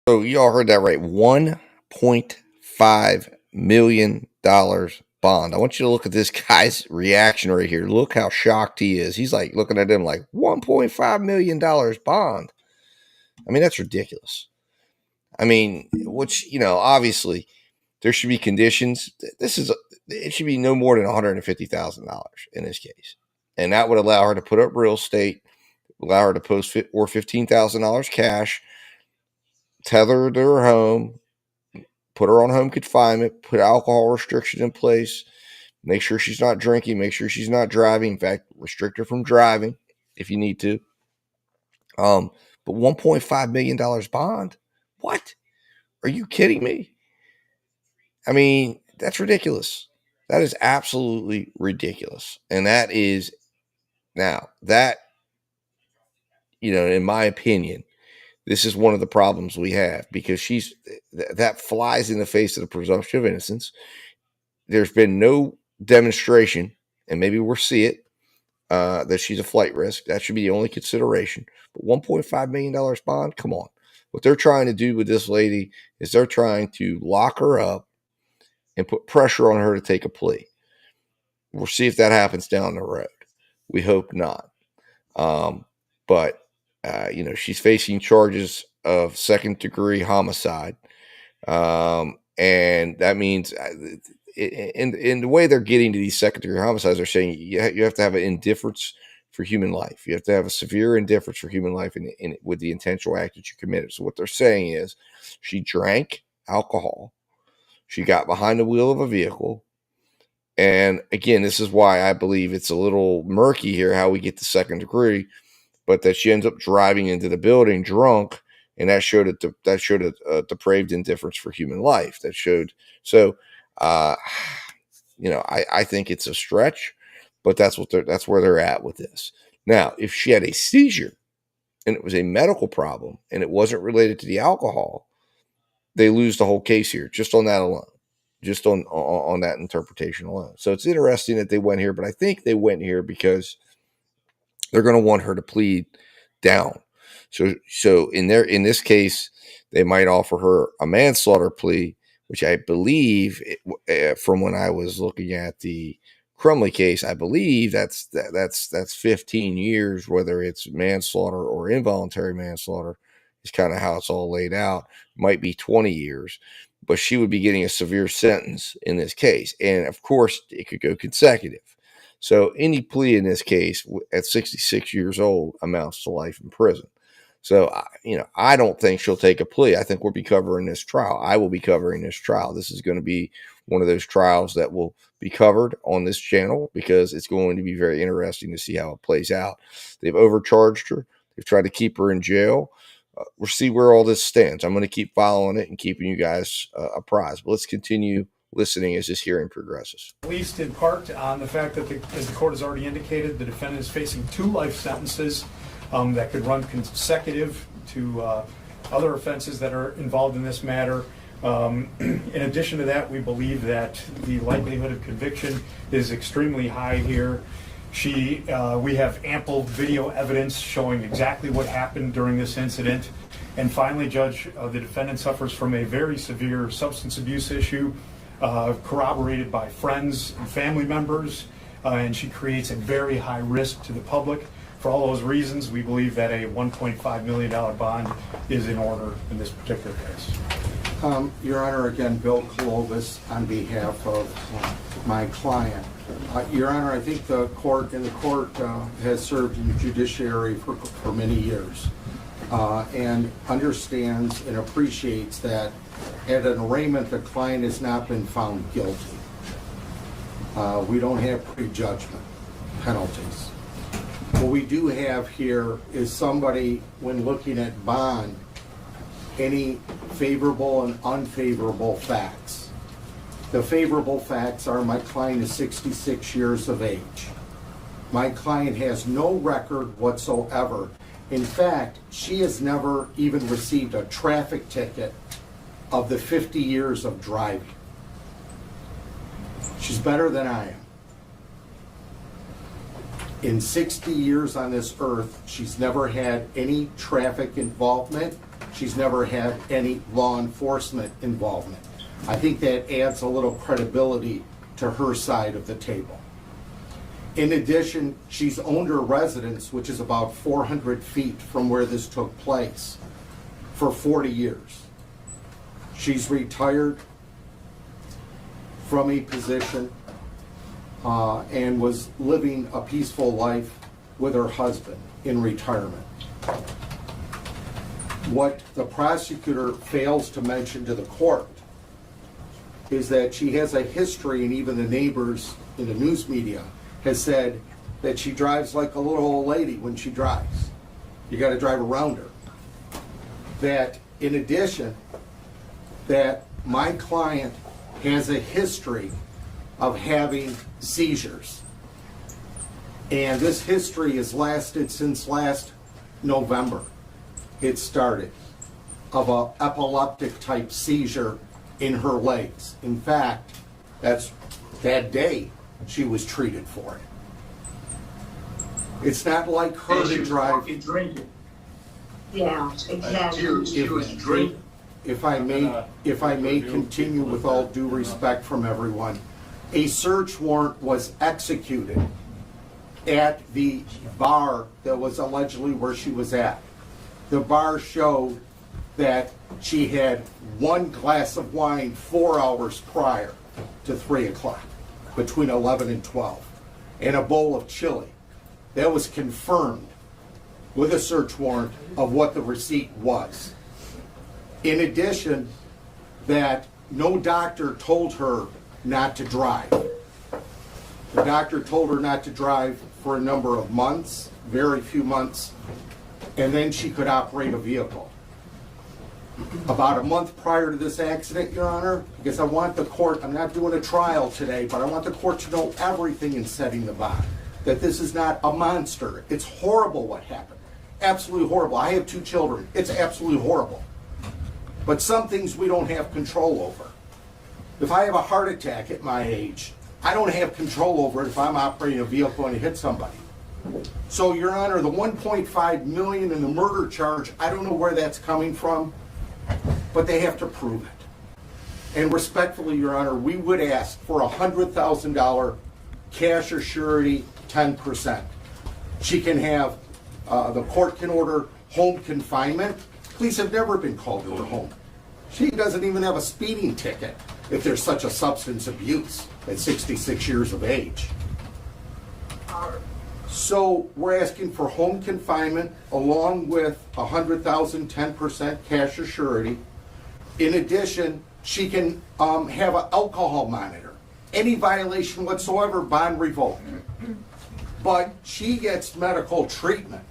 So y'all heard that right. $1.5 million bond. I want you to look at this guy's reaction right here. Look how shocked he is. He's like looking at him like $1.5 million bond. I mean, that's ridiculous. I mean, which, you know, obviously there should be conditions. It should be no more than $150,000 in this case. And that would allow her to put up real estate, allow her to post or $15,000 cash, tether her to her home, put her on home confinement, put alcohol restriction in place, make sure she's not drinking, make sure she's not driving. In fact, restrict her from driving if you need to. But $1.5 million bond? What? Are you kidding me? I mean, that's ridiculous. That is absolutely ridiculous. And that is, now, that, you know, in my opinion, this is one of the problems we have, because that flies in the face of the presumption of innocence. There's been no demonstration, and maybe we'll see it, that she's a flight risk. That should be the only consideration. But $1.5 million bond? Come on. What they're trying to do with this lady is they're trying to lock her up and put pressure on her to take a plea. We'll see if that happens down the road. We hope not. But you know, she's facing charges of second-degree homicide. And that means in the way they're getting to these second-degree homicides, they're saying you have to have an indifference for human life. You have to have a severe indifference for human life with the intentional act that you committed. So what they're saying is she drank alcohol. She got behind the wheel of a vehicle. And again, this is why I believe it's a little murky here how we get to second degree, but that she ends up driving into the building drunk, and that showed a depraved indifference for human life. That showed so. You know, I think it's a stretch, but that's where they're at with this. Now, if she had a seizure and it was a medical problem and it wasn't related to the alcohol, they lose the whole case here, just on that alone, just on that interpretation alone. So it's interesting that they went here, but I think they went here because they're going to want her to plead down. So in this case, they might offer her a manslaughter plea, which I believe, from when I was looking at the Crumley case, I believe that's 15 years, whether it's manslaughter or involuntary manslaughter, is kind of how it's all laid out. Might be 20 years, but she would be getting a severe sentence in this case. And of course, it could go consecutive. So any plea in this case at 66 years old amounts to life in prison. So, you know, I don't think she'll take a plea. I think we'll be covering this trial. I will be covering this trial. This is going to be one of those trials that will be covered on this channel because it's going to be very interesting to see how it plays out. They've overcharged her. They've tried to keep her in jail. We'll see where all this stands. I'm going to keep following it and keeping you guys apprised. But let's continue listening as this hearing progresses. At least in part on the fact that, as the court has already indicated, the defendant is facing 2 life sentences that could run consecutive to other offenses that are involved in this matter. In addition to that, we believe that the likelihood of conviction is extremely high here. We have ample video evidence showing exactly what happened during this incident. And finally, Judge, the defendant suffers from a very severe substance abuse issue, corroborated by friends and family members, and she creates a very high risk to the public. For all those reasons, we believe that a $1.5 million bond is in order in this particular case. Your Honor, again, Bill Clovis on behalf of my client. Your Honor, I think the court has served in the judiciary for many years and understands and appreciates that at an arraignment, the client has not been found guilty. We don't have prejudgment penalties. What we do have here is somebody, when looking at bond, any favorable and unfavorable facts. The favorable facts are my client is 66 years of age. My client has no record whatsoever. In fact, she has never even received a traffic ticket of the 50 years of driving. She's better than I am. In 60 years on this earth, she's never had any traffic involvement. She's never had any law enforcement involvement. I think that adds a little credibility to her side of the table. In addition, she's owned her residence, which is about 400 feet from where this took place, for 40 years. She's retired from a position and was living a peaceful life with her husband in retirement. What the prosecutor fails to mention to the court is that she has a history, and even the neighbors in the news media has said that she drives like a little old lady when she drives. You got to drive around her. That in addition, that my client has a history of having seizures. And this history has lasted since last November. It started of an epileptic type seizure in her legs. In fact, that's that day she was treated for it. It's not like her to drive. Drinking. Yeah, exactly. She was drinking. If I may continue with all due respect from everyone, a search warrant was executed at the bar that was allegedly where she was at. The bar showed that she had one glass of wine 4 hours prior to 3 o'clock, between 11 and 12, and a bowl of chili. That was confirmed with a search warrant of what the receipt was. In addition, that no doctor told her not to drive. The doctor told her not to drive for a number of months, very few months, and then she could operate a vehicle. About a month prior to this accident, Your Honor, because I want the court, I'm not doing a trial today, but I want the court to know everything in setting the bond. That this is not a monster. It's horrible what happened. Absolutely horrible. I have 2 children. It's absolutely horrible. But some things we don't have control over. If I have a heart attack at my age, I don't have control over it if I'm operating a vehicle and hit somebody. So, Your Honor, the $1.5 million in the murder charge, I don't know where that's coming from, but they have to prove it. And respectfully, Your Honor, we would ask for a $100,000 cash or surety 10%. She can have, the court can order home confinement. Police have never been called to her home. She doesn't even have a speeding ticket if there's such a substance abuse at 66 years of age. So we're asking for home confinement along with a $100,000 10% cash or surety. In addition, she can have an alcohol monitor. Any violation whatsoever, bond revoked. But she gets medical treatment.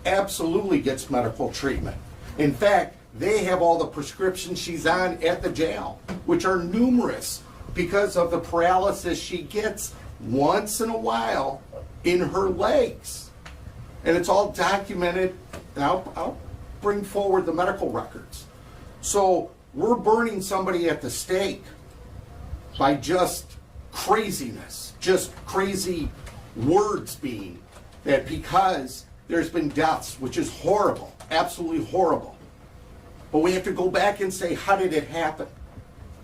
Absolutely gets medical treatment. In fact, they have all the prescriptions she's on at the jail, which are numerous because of the paralysis she gets once in a while in her legs. And it's all documented, and I'll bring forward the medical records. So we're burning somebody at the stake by just craziness, just crazy words being that because there's been deaths, which is horrible, absolutely horrible. But we have to go back and say, how did it happen?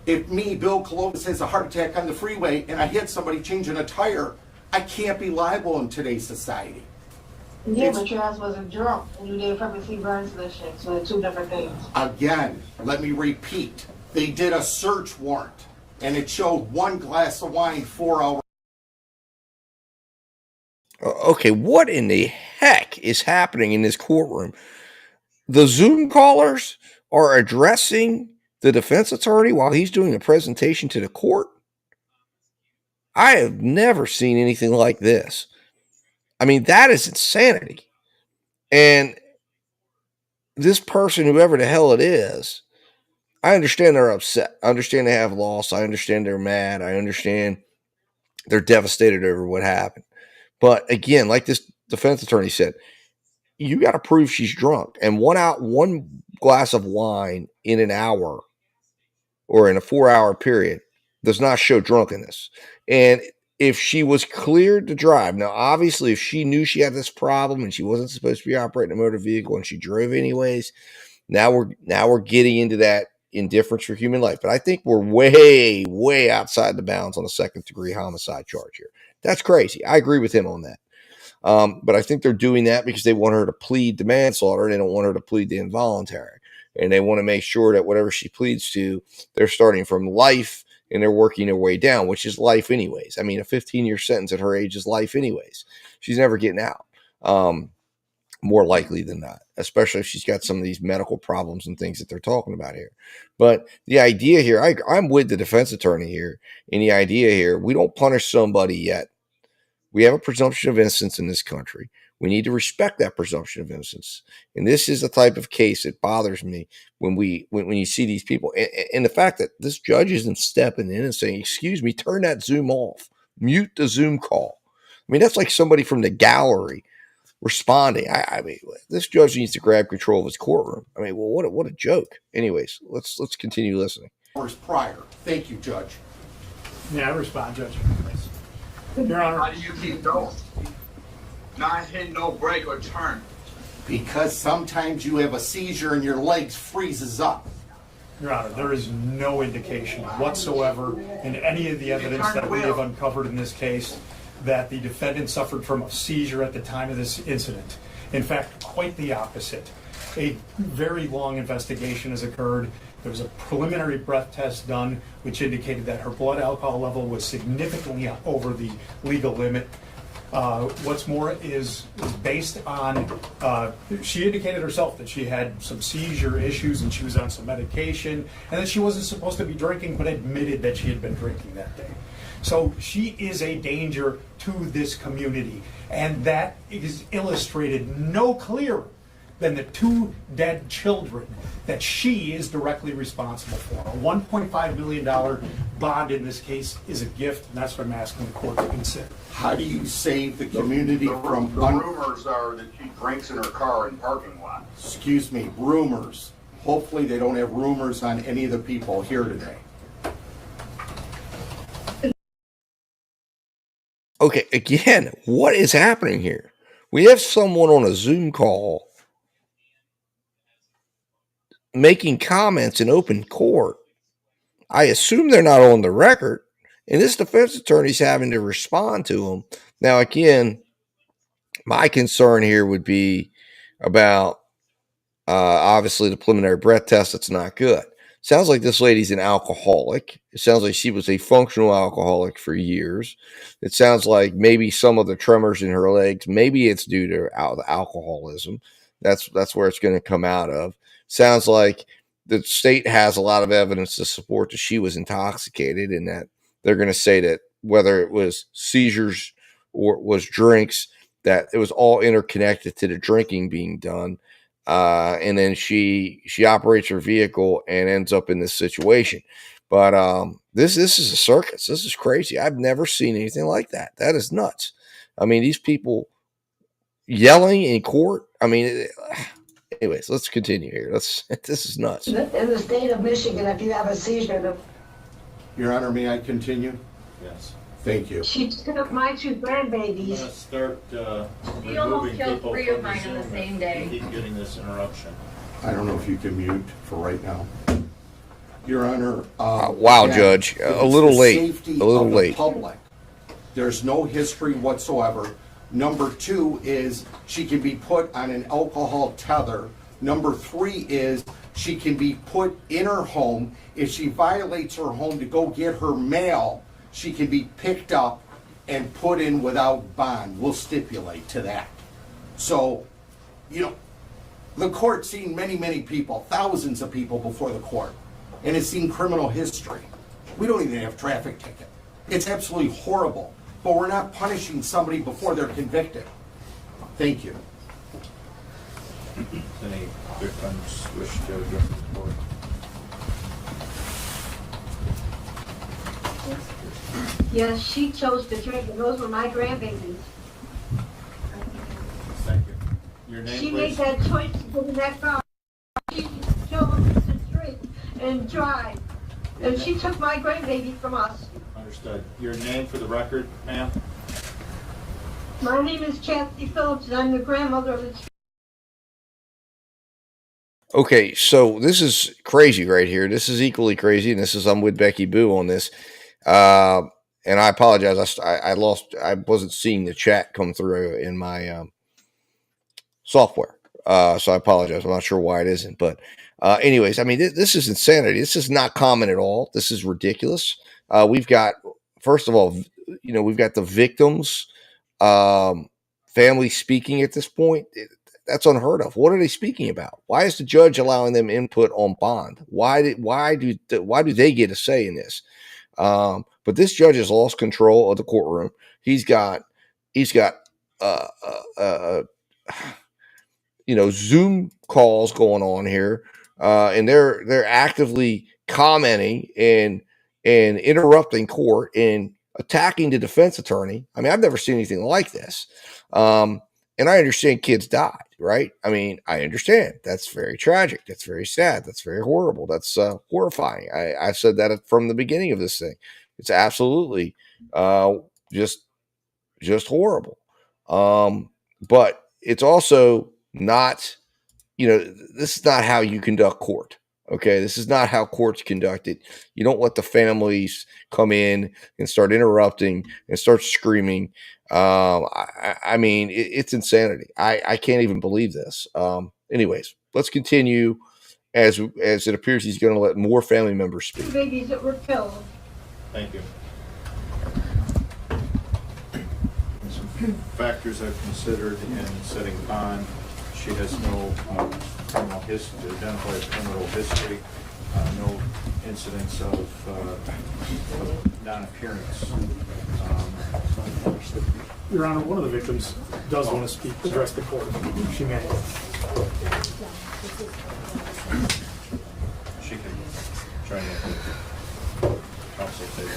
If me, Bill Colovis, has a heart attack on the freeway and I hit somebody changing a tire, I can't be liable in today's society. Yeah, but your ass wasn't drunk and you did purposely burn to this shit, so they're 2 different things. Again, let me repeat. They did a search warrant and it showed 1 glass of wine 4 hours Okay, what in the heck is happening in this courtroom? The Zoom callers are addressing the defense attorney while he's doing a presentation to the court. I have never seen anything like this. I mean, that is insanity. And this person, whoever the hell it is, I understand they're upset. I understand they have loss. I understand they're mad. I understand they're devastated over what happened. But again, like this defense attorney said, you got to prove she's drunk. And one glass of wine in an hour or in a 4-hour period does not show drunkenness. And if she was cleared to drive, now obviously if she knew she had this problem and she wasn't supposed to be operating a motor vehicle and she drove anyways, now we're getting into that indifference for human life. But I think we're way outside the bounds on a second-degree homicide charge here. That's crazy. I agree with him on that. But I think they're doing that because they want her to plead to manslaughter. They don't want her to plead to involuntary. And they want to make sure that whatever she pleads to, they're starting from life and they're working their way down, which is life anyways. I mean, a 15-year sentence at her age is life anyways. She's never getting out. More likely than not, especially if she's got some of these medical problems and things that they're talking about here. But the idea here, I'm with the defense attorney here. And the idea here, we don't punish somebody yet. We have a presumption of innocence in this country. We need to respect that presumption of innocence. And this is the type of case that bothers me when you see these people. And the fact that this judge isn't stepping in and saying, excuse me, turn that Zoom off, mute the Zoom call. I mean, that's like somebody from the gallery responding. I mean, this judge needs to grab control of his courtroom. I mean, well, what a joke. Anyways, let's continue listening. Hours prior. Thank you, Judge. Yeah, I respond, Judge. Your Honor. How do you keep going? Not hit no break or turn. Because sometimes you have a seizure and your legs freezes up. Your Honor, there is no indication whatsoever in any of the evidence that we have uncovered in this case that the defendant suffered from a seizure at the time of this incident. In fact, quite the opposite. A very long investigation has occurred. There was a preliminary breath test done, which indicated that her blood alcohol level was significantly over the legal limit. What's more is based on, she indicated herself that she had some seizure issues and she was on some medication and that she wasn't supposed to be drinking, but admitted that she had been drinking that day. So she is a danger to this community, and that is illustrated no clearer than the 2 dead children that she is directly responsible for. A $1.5 million bond in this case is a gift, and that's what I'm asking the court to consider. How do you save the community from... The rumors are that she drinks in her car in parking lot. Excuse me, rumors. Hopefully they don't have rumors on any of the people here today. Okay, again, what is happening here? We have someone on a Zoom call making comments in open court. I assume they're not on the record, and this defense attorney's having to respond to them. Now, again, my concern here would be about obviously the preliminary breath test. That's not good. Sounds like this lady's an alcoholic. It sounds like she was a functional alcoholic for years. It sounds like maybe some of the tremors in her legs, maybe it's due to alcoholism. That's where it's going to come out of. Sounds like the state has a lot of evidence to support that she was intoxicated, and that they're going to say that whether it was seizures or it was drinks, that it was all interconnected to the drinking being done. And then she operates her vehicle and ends up in this situation. But this is a circus. This is crazy. I've never seen anything like that. That is nuts. I mean, these people yelling in court. I mean, anyways, let's continue here. This is nuts. In the state of Michigan, if you have a seizure, Your Honor, may I continue? Yes. Thank you. she took my 2 grandbabies. I'm going to start He almost removing killed people 3 from of mine on the Zoom same if day. we keep getting this interruption. I don't know if you can mute for right now. Your Honor. Wow, Judge. A little late. A little late. Public. There's no history whatsoever. Number 2 is she can be put on an alcohol tether. Number 3 is she can be put in her home. If she violates her home to go get her mail, she can be picked up and put in without bond. We'll stipulate to that. So, the court's seen many, many people, thousands of people before the court, and it's seen criminal history. We don't even have traffic ticket. It's absolutely horrible, but we're not punishing somebody before they're convicted. Thank you. Any victims wish to address the board? Yes, she chose to drink, and those were my grandbabies. Thank you. Your name, She please? made that choice to go in that car. She chose to drink and drive, and she took my grandbaby from us. Understood. Your name for the record, ma'am? My name is Chastity Phillips, and I'm the grandmother of the. Okay, so this is crazy right here. This is equally crazy, and I'm with Becky Boo on this. And I apologize. I wasn't seeing the chat come through in my software. So I apologize. I'm not sure why it isn't. But anyways, I mean, this is insanity. This is not common at all. This is ridiculous. We've got, first of all, we've got the victims' family speaking at this point. That's unheard of. What are they speaking about? Why is the judge allowing them input on bond? Why do they get a say in this? But this judge has lost control of the courtroom. He's got Zoom calls going on here, and they're actively commenting and interrupting court and attacking the defense attorney. I mean, I've never seen anything like this. And I understand kids died, right? I mean, I understand. That's very tragic. That's very sad. That's very horrible. That's horrifying. I've said that from the beginning of this thing. It's absolutely just horrible. But it's also not, this is not how you conduct court. Okay, this is not how court's conducted. You don't let the families come in and start interrupting and start screaming. I mean, it's insanity. I can't even believe this. Anyways, let's continue as it appears he's going to let more family members speak. Babies that were killed. Thank you. Some factors I've considered in setting bond. She has no criminal history, identified criminal history, no incidents of non-appearance. Your Honor, one of the victims does want to speak, address the court. She may. She can join the council table.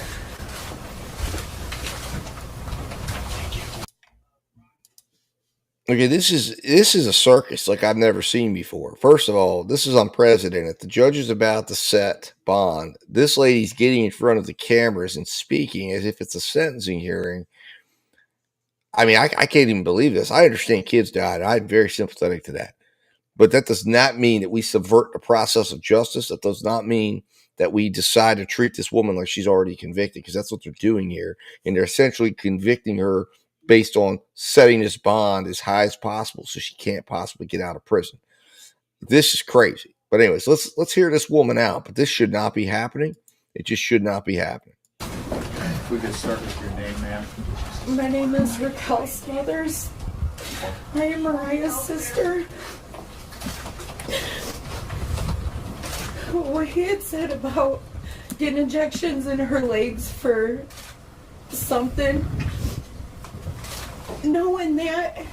Okay, this is a circus like I've never seen before. First of all, this is unprecedented. The judge is about to set bond. This lady's getting in front of the cameras and speaking as if it's a sentencing hearing. I mean, I can't even believe this. I understand kids died. I'm very sympathetic to that. But that does not mean that we subvert the process of justice. That does not mean that we decide to treat this woman like she's already convicted, because that's what they're doing here. And they're essentially convicting her based on setting this bond as high as possible so she can't possibly get out of prison. This is crazy. But anyways, let's hear this woman out. But this should not be happening. It just should not be happening. If we could start with your name, ma'am. My name is Raquel Smothers. I am Mariah's sister. What he had said about getting injections in her legs for something, knowing that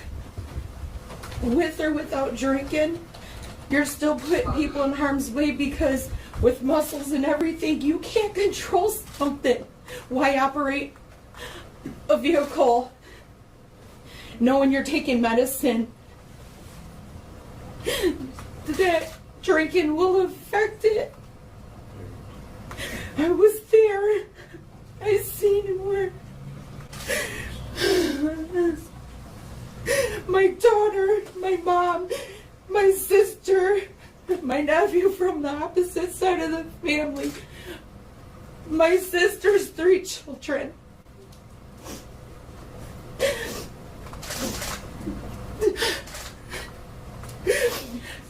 with or without drinking, you're still putting people in harm's way, because with muscles and everything, you can't control something. Why operate a vehicle knowing you're taking medicine that drinking will affect it? I was there. I seen where my daughter, my mom, my sister, my nephew from the opposite side of the family, my sister's 3 children.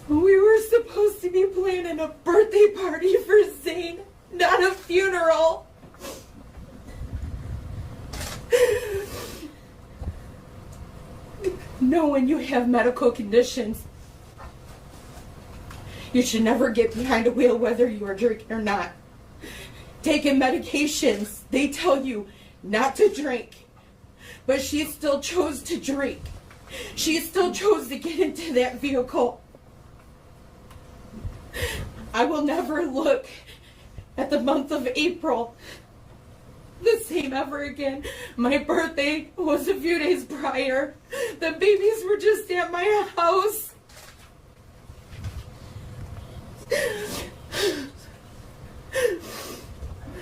We were supposed to be planning a birthday party for Zane, not a funeral. know when you have medical conditions, you should never get behind a wheel whether you are drinking or not. Taking medications, they tell you not to drink, but she still chose to drink. She still chose to get into that vehicle. I will never look at the month of April the same ever again. My birthday was a few days prior. The babies were just at my house.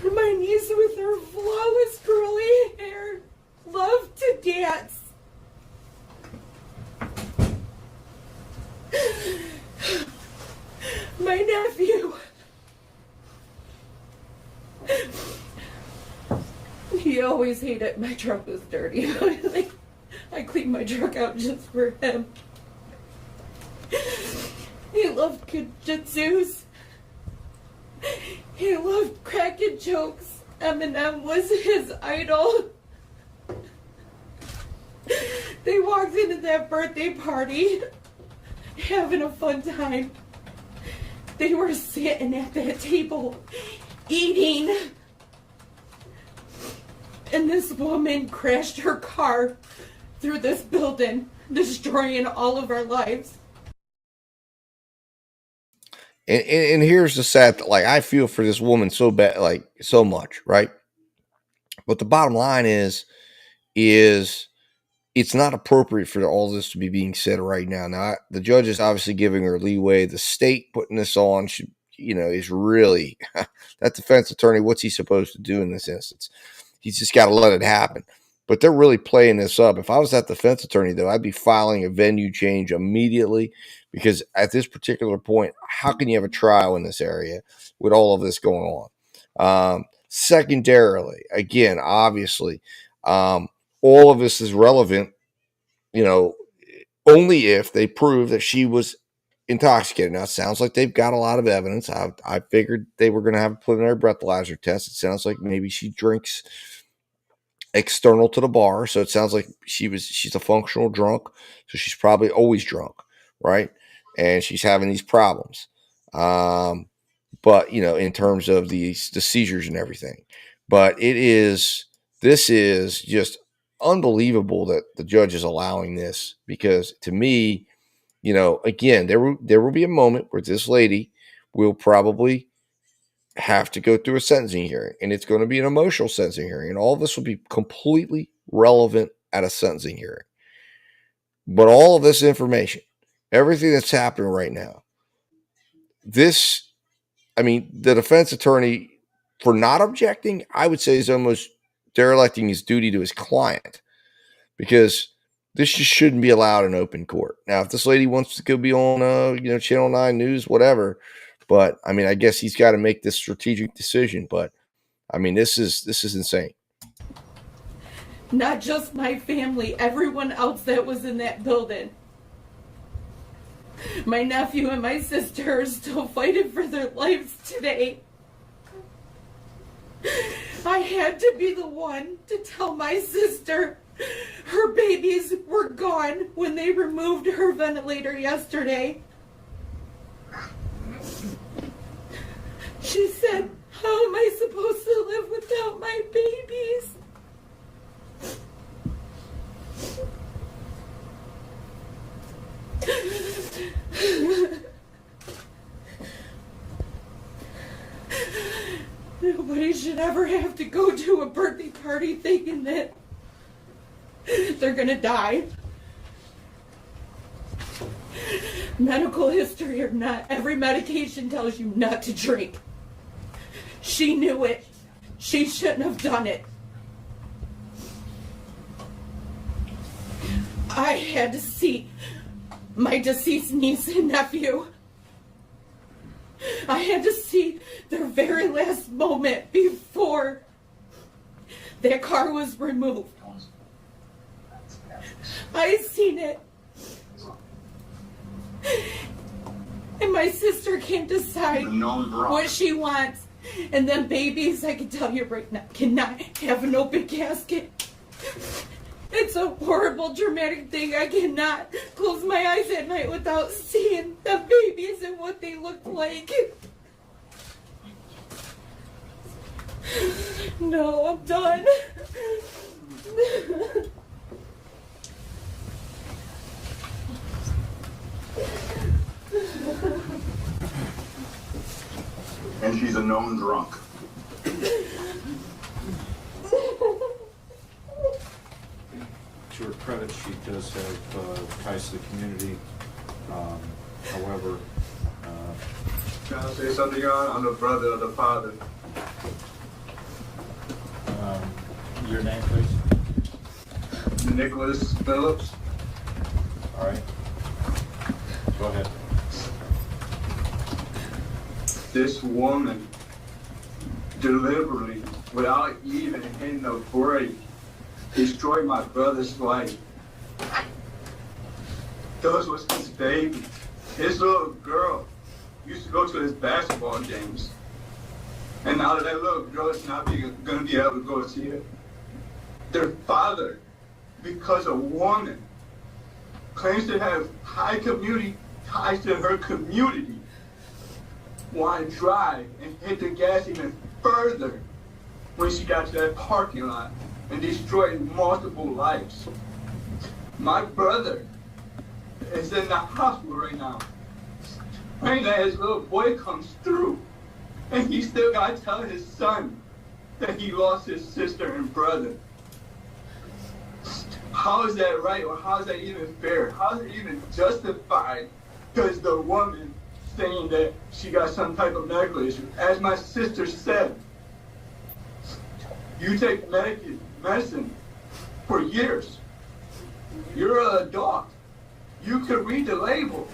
My niece with her flawless curly hair loved to dance. My nephew, he always hated my truck was dirty. I cleaned my truck out just for him. He loved jujitsus. He loved cracking jokes. Eminem was his idol. They walked into that birthday party having a fun time. They were sitting at that table eating. And this woman crashed her car through this building, destroying all of our lives. And here's the sad, like, I feel for this woman so bad, like, so much, right? But the bottom line is it's not appropriate for all this to be being said right now. Now, the judge is obviously giving her leeway. The state putting this on should, is really, that defense attorney, what's he supposed to do in this instance? He's just got to let it happen. But they're really playing this up. If I was that defense attorney, though, I'd be filing a venue change immediately, because at this particular point, how can you have a trial in this area with all of this going on? Secondarily, again, obviously, all of this is relevant, only if they prove that she was intoxicated. Now, it sounds like they've got a lot of evidence. I figured they were going to have a preliminary breathalyzer test. It sounds like maybe she drinks external to the bar, so it sounds like she's a functional drunk, so she's probably always drunk, right? And she's having these problems. But in terms of the seizures and everything. But this is just unbelievable that the judge is allowing this, because to me, again, there will be a moment where this lady will probably have to go through a sentencing hearing, and it's going to be an emotional sentencing hearing, and all this will be completely relevant at a sentencing hearing. But all of this information, everything that's happening right now, the defense attorney, for not objecting, I would say, is almost derelicting his duty to his client, because this just shouldn't be allowed in open court. Now, if this lady wants to go be on, Channel 9 News, whatever, but I guess he's got to make this strategic decision. But this is insane. Not just my family, everyone else that was in that building. My nephew and my sister are still fighting for their lives today. I had to be the one to tell my sister her babies were gone when they removed her ventilator yesterday. She said, "How am I supposed to live without my babies?" Nobody should ever have to go to a birthday party thinking that they're gonna die. Medical history or not, every medication tells you not to drink. She knew it. She shouldn't have done it. I had to see my deceased niece and nephew. I had to see their very last moment before their car was removed. I seen it. And my sister can't decide what she wants. And then babies, I can tell you right now, cannot have an open casket. It's It's a horrible, dramatic thing. I cannot close my eyes at night without seeing the babies and what they look like. No, I'm done. And she's a known drunk. To her credit, she does have ties to the community. However, Can I say something, Your Honor? I'm the brother of the father. your name, please? Nicholas Phillips. All right. Go ahead. This woman deliberately, without even hitting a break, destroyed my brother's life. Those was his baby. His little girl used to go to his basketball games. And now that little girl is not going to be able to go see it. Their father, because a woman claims to have high community ties to her community, want to drive and hit the gas even further when she got to that parking lot and destroyed multiple lives. My brother is in the hospital right now, praying that his little boy comes through, and he still got to tell his son that he lost his sister and brother. How is that right, or how is that even fair? How is it even justified? Because the woman saying that she got some type of medical issue. As my sister said, you take medicine for years. You're an adult. You could read the label.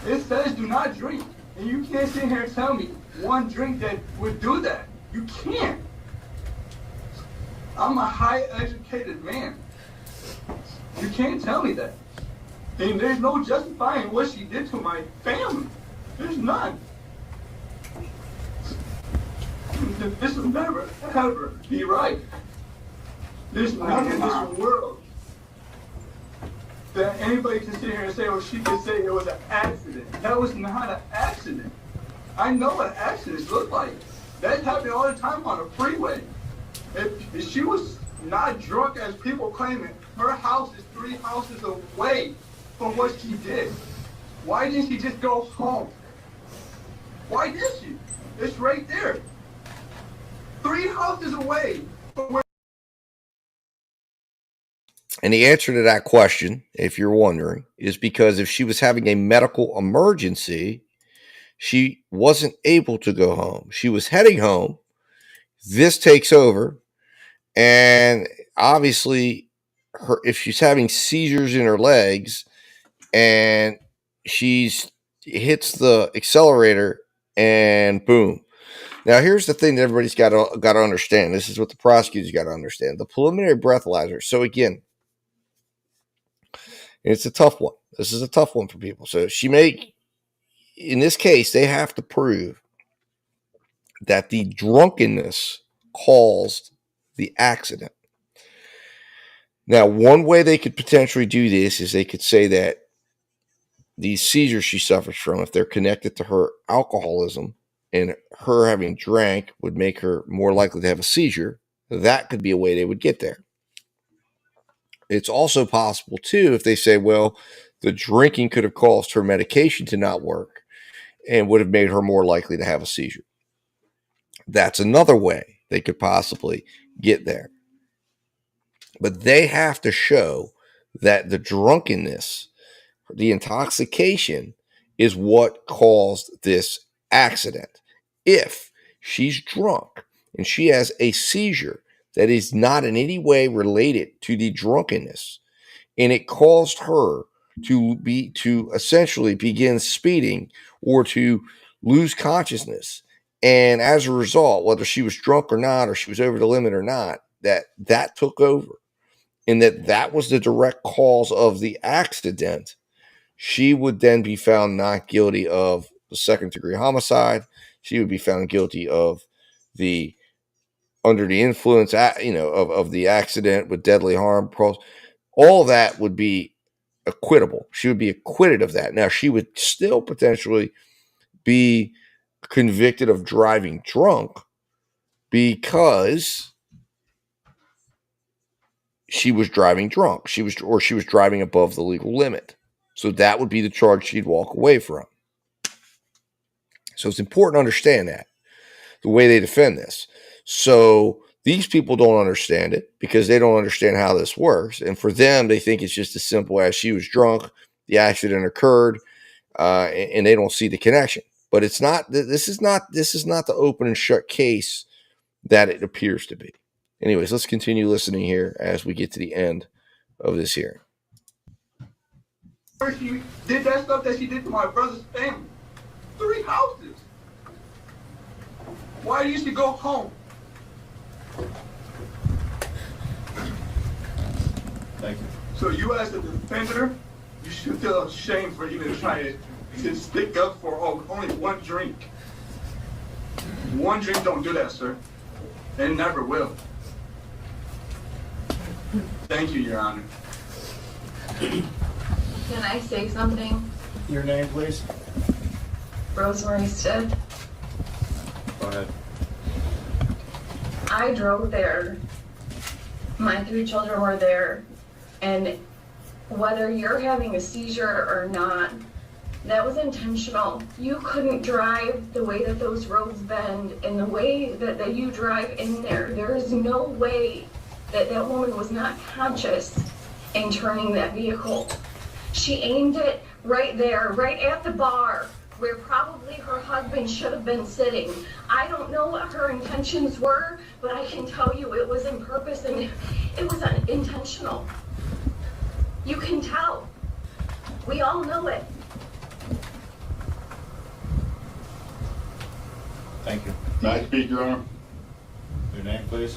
It says do not drink. And you can't sit here and tell me one drink that would do that. You can't. I'm a high educated man. You can't tell me that. And there's no justifying what she did to my family. There's none. This will never, ever be right. There's nothing in this world that anybody can sit here and say, or she can say it was an accident. That was not an accident. I know what accidents look like. That happened all the time on the freeway. If she was not drunk as people claim it, her house is 3 houses away from what she did. Why didn't she just go home? Why did she? It's right there. 3 houses away from where. And the answer to that question, if you're wondering, is because if she was having a medical emergency, she wasn't able to go home. She was heading home. This takes over. And obviously, if she's having seizures in her legs and she's hits the accelerator and boom. Now, here's the thing that everybody's got to understand. This is what the prosecutors got to understand. The preliminary breathalyzer. So again, it's a tough one. This is a tough one for people. So in this case, they have to prove that the drunkenness caused the accident. Now, one way they could potentially do this is they could say that these seizures she suffers from, if they're connected to her alcoholism and her having drank would make her more likely to have a seizure, that could be a way they would get there. It's also possible, too, if they say, well, the drinking could have caused her medication to not work and would have made her more likely to have a seizure. That's another way they could possibly get there. But they have to show that the drunkenness, the intoxication, is what caused this accident. If she's drunk and she has a seizure that is not in any way related to the drunkenness, and it caused her to essentially begin speeding or to lose consciousness, and as a result, whether she was drunk or not, or she was over the limit or not, that took over, and that was the direct cause of the accident, she would then be found not guilty of the second-degree homicide. She would be found guilty of the under the influence, of the accident with deadly harm, all that would be acquittable. She would be acquitted of that. Now, she would still potentially be convicted of driving drunk because she was driving drunk. She was driving above the legal limit. So that would be the charge she'd walk away from. So it's important to understand that, the way they defend this. So these people don't understand it because they don't understand how this works. And for them, they think it's just as simple as she was drunk, the accident occurred, and they don't see the connection. But it's not. This is not the open and shut case that it appears to be. Anyways, let's continue listening here as we get to the end of this hearing. She did that stuff that she did to my brother's family. 3 houses. Why used to go home? Thank you. So you as the defender, you should feel ashamed for even trying to stick up for only one drink. One drink don't do that, sir. And never will. Thank you, Your Honor. Can I say something? Your name, please. Rosemary Stead. Go ahead. I drove there. My 3 children were there. And whether you're having a seizure or not, that was intentional. You couldn't drive the way that those roads bend and the way that you drive in there. There is no way that that woman was not conscious in turning that vehicle. She aimed it right there, right at the bar, where probably her husband should have been sitting. I don't know what her intentions were, but I can tell you it was in purpose and it was intentional. You can tell. We all know it. Thank you. May I speak, Your Honor? Your name, please.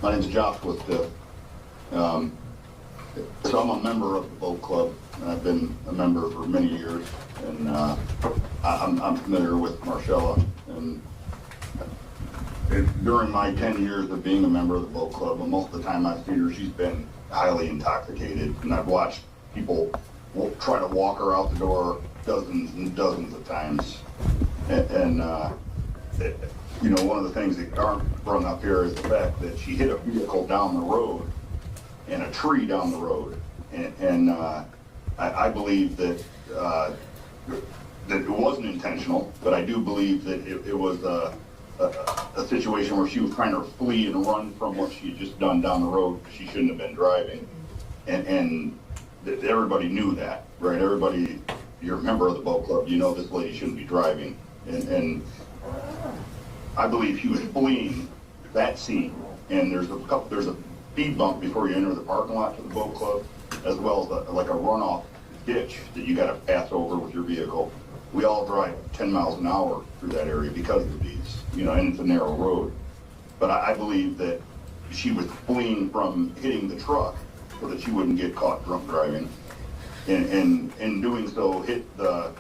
My name is Joshua Stiff. So I'm a member of the boat club, and I've been a member for many years. And I'm familiar with Marcella. And during my 10 years of being a member of the boat club, and most of the time I've seen her, she's been highly intoxicated. And I've watched people try to walk her out the door dozens and dozens of times. You know, one of the things that aren't brought up here is the fact that she hit a vehicle down the road and a tree down the road. I believe that it wasn't intentional, but I do believe that it was a situation where she was trying to flee and run from what she had just done down the road because she shouldn't have been driving. And everybody knew that, right? Everybody, you're a member of the boat club, you know this lady shouldn't be driving. And I believe she was fleeing that scene. And there's a speed bump before you enter the parking lot to the boat club, as well as like a runoff ditch that you got to pass over with your vehicle. We all drive 10 miles an hour through that area because of these, you know, and it's a narrow road. But I believe that she was fleeing from hitting the truck so that she wouldn't get caught drunk driving. And in doing so, hit the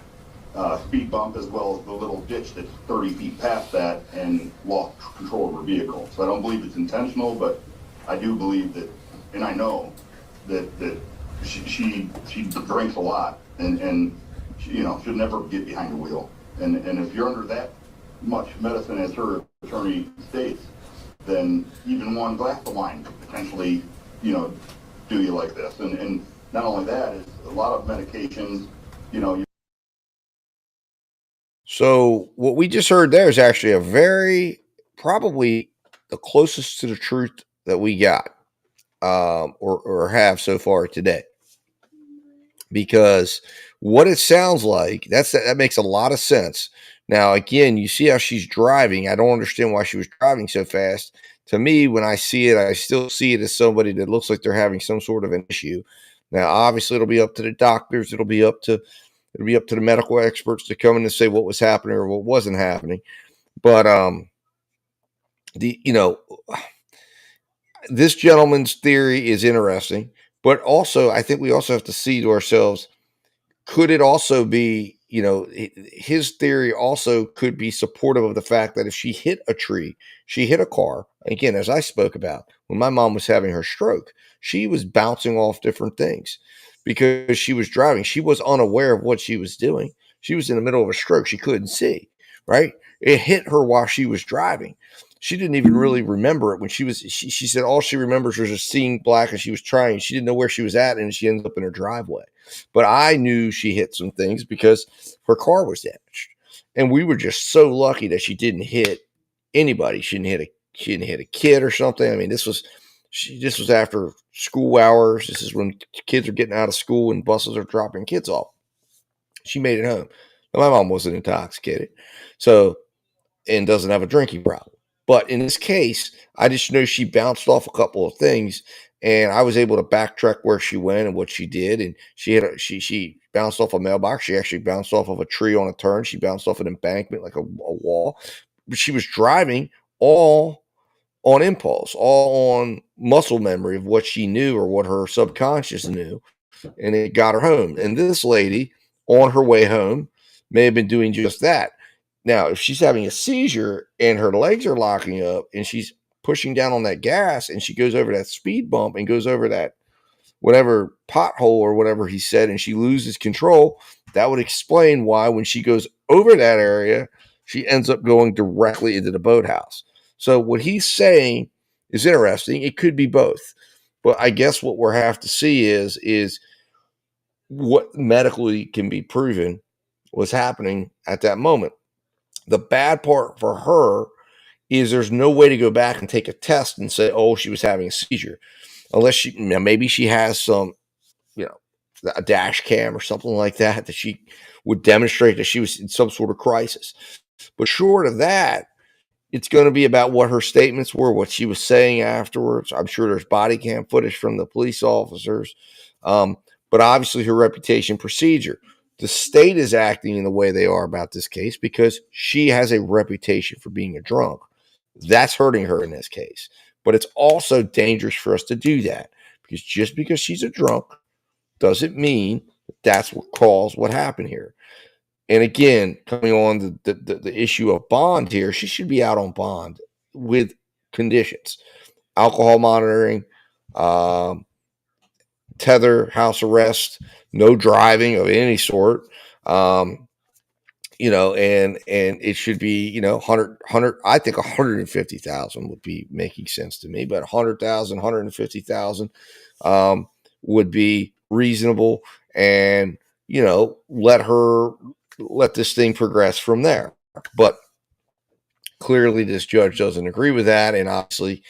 speed bump as well as the little ditch that's 30 feet past that and lost control of her vehicle. So I don't believe it's intentional, but I do believe that, and I know that she drinks a lot and she, you know, should never get behind the wheel. And if you're under that much medicine as her attorney states, then even one glass of wine could potentially, you know, do you like this. And not only that, it's a lot of medications, you know. So what we just heard there is actually probably the closest to the truth that we got or have so far today. Because what it sounds like, that makes a lot of sense. Now, again, you see how she's driving. I don't understand why she was driving so fast. To me, when I see it, I still see it as somebody that looks like they're having some sort of an issue. Now, obviously, it'll be up to the doctors. It'll be up to the medical experts to come in and say what was happening or what wasn't happening. But this gentleman's theory is interesting. But also, I think we also have to see to ourselves, could it also be his theory also could be supportive of the fact that if she hit a tree, she hit a car. Again, as I spoke about, when my mom was having her stroke, she was bouncing off different things because she was driving. She was unaware of what she was doing. She was in the middle of a stroke. She couldn't see, right? It hit her while she was driving. She didn't even really remember it when she said all she remembers was just seeing black and she was trying. She didn't know where she was at and she ended up in her driveway. But I knew she hit some things because her car was damaged. And we were just so lucky that she didn't hit anybody. She didn't hit a kid or something. I mean, this was after school hours. This is when kids are getting out of school and buses are dropping kids off. She made it home. Now, my mom wasn't intoxicated, and doesn't have a drinking problem. But in this case, I just know she bounced off a couple of things, and I was able to backtrack where she went and what she did. And she bounced off a mailbox. She actually bounced off of a tree on a turn. She bounced off an embankment like a wall. But she was driving all on impulse, all on muscle memory of what she knew or what her subconscious knew, and it got her home. And this lady, on her way home, may have been doing just that. Now, if she's having a seizure and her legs are locking up and she's pushing down on that gas and she goes over that speed bump and goes over that whatever pothole or whatever he said and she loses control, that would explain why when she goes over that area, she ends up going directly into the boathouse. So what he's saying is interesting. It could be both. But I guess what we'll have to see is what medically can be proven was happening at that moment. The bad part for her is there's no way to go back and take a test and say, oh, she was having a seizure. Unless maybe she has some, a dash cam or something like that she would demonstrate that she was in some sort of crisis. But short of that, it's going to be about what her statements were, what she was saying afterwards. I'm sure there's body cam footage from the police officers. But obviously her reputation, procedure. The state is acting in the way they are about this case because she has a reputation for being a drunk. That's hurting her in this case. But it's also dangerous for us to do that because just because she's a drunk doesn't mean that's what caused what happened here. And again, coming on the issue of bond here, she should be out on bond with conditions. Alcohol monitoring, tether, house arrest, no driving of any sort. And it should be, 100, I think 150,000 would be making sense to me, but 100,000, 150,000 would be reasonable and, let this thing progress from there. But clearly this judge doesn't agree with that. And obviously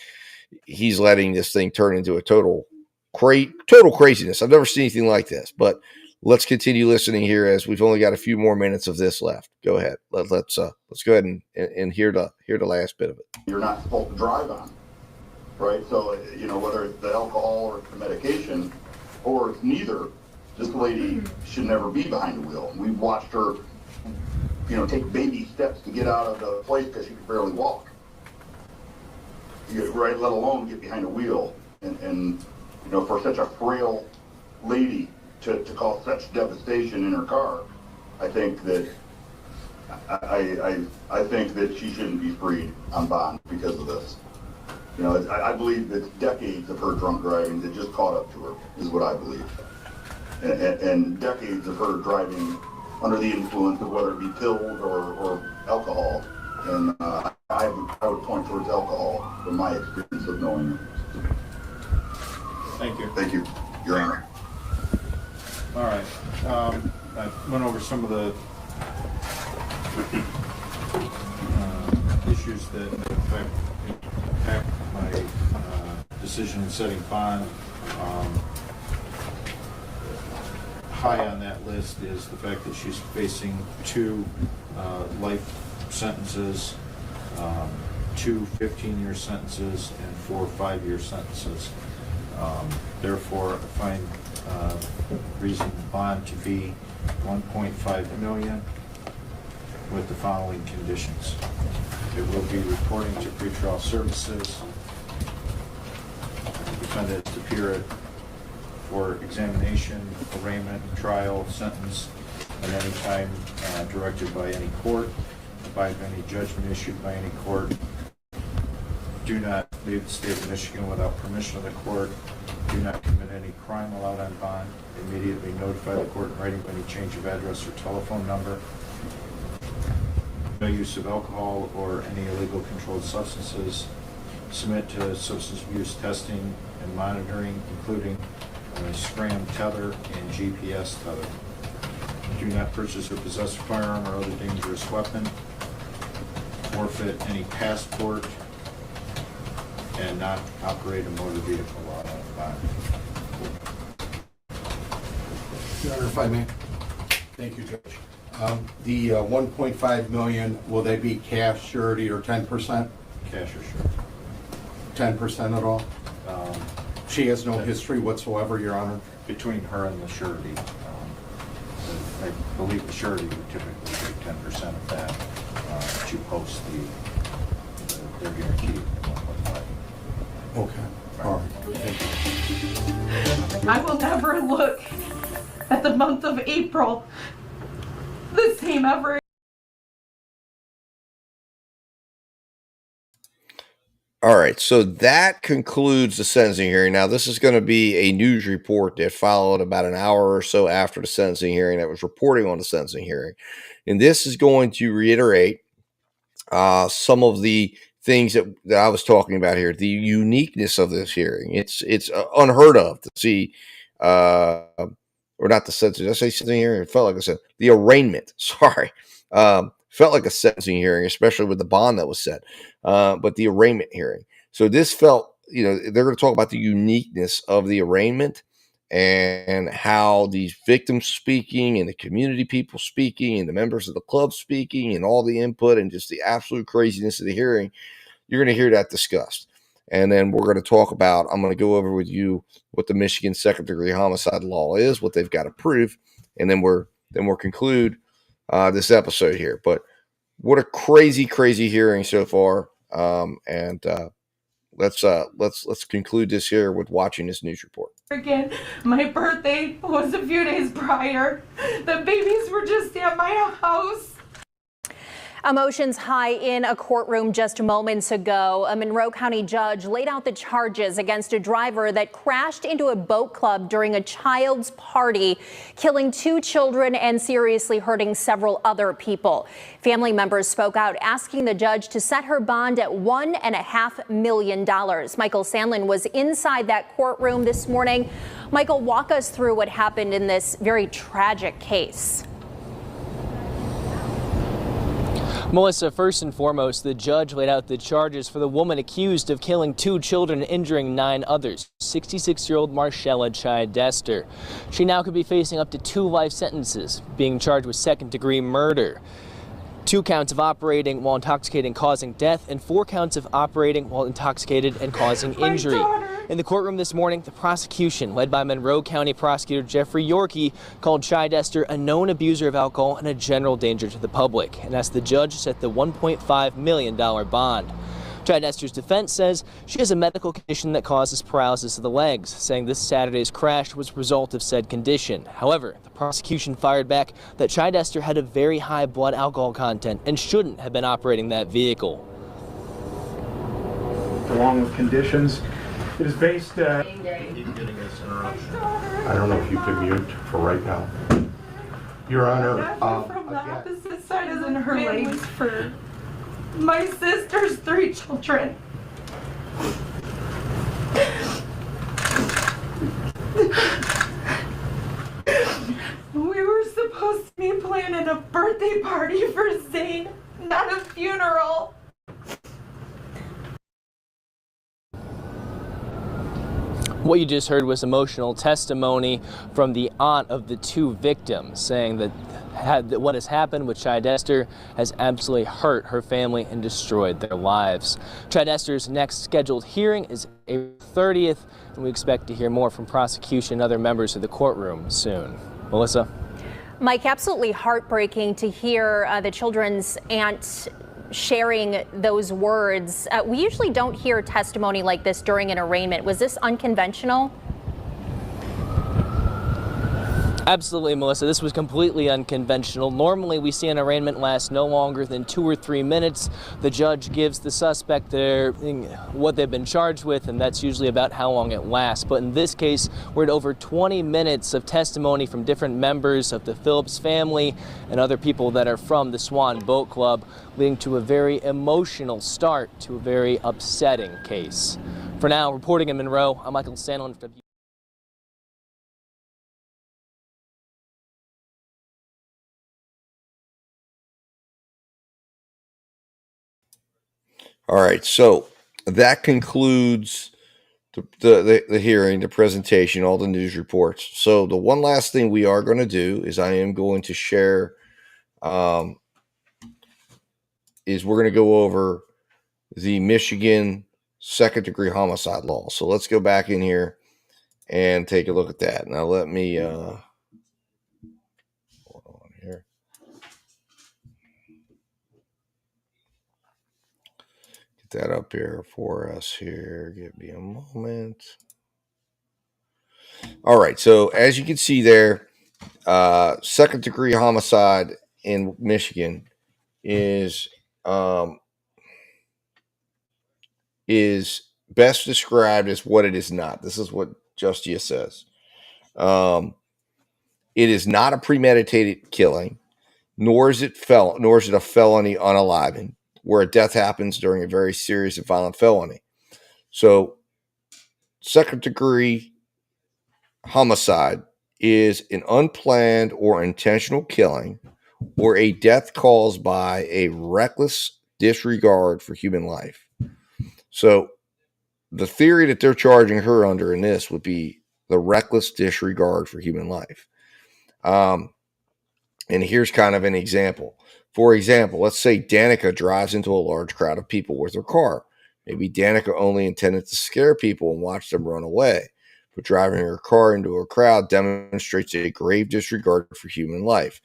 he's letting this thing turn into a total craziness. I've never seen anything like this, but let's continue listening here as we've only got a few more minutes of this left. Go ahead. Let's go ahead and hear the last bit of it. You're not supposed to drive on, right? So, whether it's the alcohol or the medication or it's neither, this lady should never be behind the wheel. We've watched her, take baby steps to get out of the place because she could barely walk. Right, let alone get behind a wheel. And for such a frail lady to cause such devastation in her car, I think that I think that she shouldn't be freed on bond because of this. I believe that decades of her drunk driving that just caught up to her is what I believe, and decades of her driving under the influence of whether it be pills or alcohol, and I would point towards alcohol from my experience of knowing her. Thank you. Thank you, Your Honor. All right. I went over some of the issues that impact my decision in setting bond. High on that list is the fact that she's facing 2 life sentences, 2 15-year sentences, and 4 5-year sentences. Therefore, I find reason bond to be $1.5 million with the following conditions. It will be reporting to pretrial services. Defendant to appear for examination, arraignment, trial, sentence, at any time directed by any court, by any judgment issued by any court. Do not leave the state of Michigan without permission of the court. Do not commit any crime allowed on bond. Immediately notify the court in writing of any change of address or telephone number. No use of alcohol or any illegal controlled substances. Submit to substance abuse testing and monitoring, including SCRAM tether and GPS tether. Do not purchase or possess a firearm or other dangerous weapon. Forfeit any passport and not operate a motor vehicle while on bond. Your Honor, if I may. Thank you, Judge. The 1.5 million, will they be cash, surety, or 10%? Cash or surety. 10% at all? She has no history whatsoever, Your Honor? Between her and the surety. I believe the surety would typically take 10% of that to post their guarantee. Okay. All right. Thank you. I will never look at the month of April the same ever. All right, so that concludes the sentencing hearing. Now, this is going to be a news report that followed about an hour or so after the sentencing hearing that was reporting on the sentencing hearing. And this is going to reiterate some of the things that I was talking about here, the uniqueness of this hearing. It's unheard of to see, or not the sentencing. Did I say sentencing hearing? It felt like I said the arraignment. Sorry. Felt like a sentencing hearing, especially with the bond that was set, but the arraignment hearing. So this felt, they're going to talk about the uniqueness of the arraignment and how these victims speaking and the community people speaking and the members of the club speaking and all the input and just the absolute craziness of the hearing. You're going to hear that discussed. And then we're going to talk about, I'm going to go over with you what the Michigan second degree homicide law is, what they've got to prove, and then we'll conclude this episode here. But what a crazy hearing so far. Let's conclude this here with watching this news report. Again, my birthday was a few days prior. The babies were just at my house. Emotions high in a courtroom just moments ago. A Monroe County judge laid out the charges against a driver that crashed into a boat club during a child's party, killing 2 children and seriously hurting several other people. Family members spoke out asking the judge to set her bond at $1.5 million. Michael Sandlin was inside that courtroom this morning. Michael, walk us through what happened in this very tragic case. Melissa, first and foremost, the judge laid out the charges for the woman accused of killing 2 children and injuring 9 others, 66-year-old Marcella Chidester. She now could be facing up to 2 life sentences, being charged with second-degree murder, 2 counts of operating while intoxicated and causing death, and 4 counts of operating while intoxicated and causing injury. In the courtroom this morning, the prosecution, led by Monroe County Prosecutor Jeffrey Yorkey, called Chidester a known abuser of alcohol and a general danger to the public, and asked the judge to set the $1.5 million bond. Chidester's defense says she has a medical condition that causes paralysis of the legs, saying this Saturday's crash was a result of said condition. However, the prosecution fired back that Chidester had a very high blood alcohol content and shouldn't have been operating that vehicle. Along with conditions, it is based. I don't know if you can mute for right now. Your Honor. From the opposite side is in her legs for my sister's 3 children. We were supposed to be planning a birthday party for Zane, not a funeral. What you just heard was emotional testimony from the aunt of the 2 victims, saying that what has happened with Chidester has absolutely hurt her family and destroyed their lives. Chidester's next scheduled hearing is April 30th, and we expect to hear more from prosecution and other members of the courtroom soon. Melissa? Mike, absolutely heartbreaking to hear the children's aunt sharing those words. We usually don't hear testimony like this during an arraignment. Was this unconventional? Absolutely, Melissa. This was completely unconventional. Normally, we see an arraignment last no longer than 2 or 3 minutes. The judge gives the suspect what they've been charged with, and that's usually about how long it lasts. But in this case, we're at over 20 minutes of testimony from different members of the Phillips family and other people that are from the Swan Boat Club, leading to a very emotional start to a very upsetting case. For now, reporting in Monroe, I'm Michael Sandlin. All right, so that concludes the hearing, the presentation, all the news reports. So the one last thing we are going to do is I am going to share, is we're going to go over the Michigan second-degree homicide law. So let's go back in here and take a look at that. Now let me hold on here. Get that up here for us here. Give me a moment. All right, so as you can see there, second-degree homicide in Michigan is best described as what it is not. This is what Justice says. It is not a premeditated killing, nor is it a felony unaliving, where a death happens during a very serious and violent felony. So, second-degree homicide is an unplanned or intentional killing or a death caused by a reckless disregard for human life. So the theory that they're charging her under in this would be the reckless disregard for human life. And here's kind of an example. For example, let's say Danica drives into a large crowd of people with her car. Maybe Danica only intended to scare people and watch them run away. But driving her car into a crowd demonstrates a grave disregard for human life.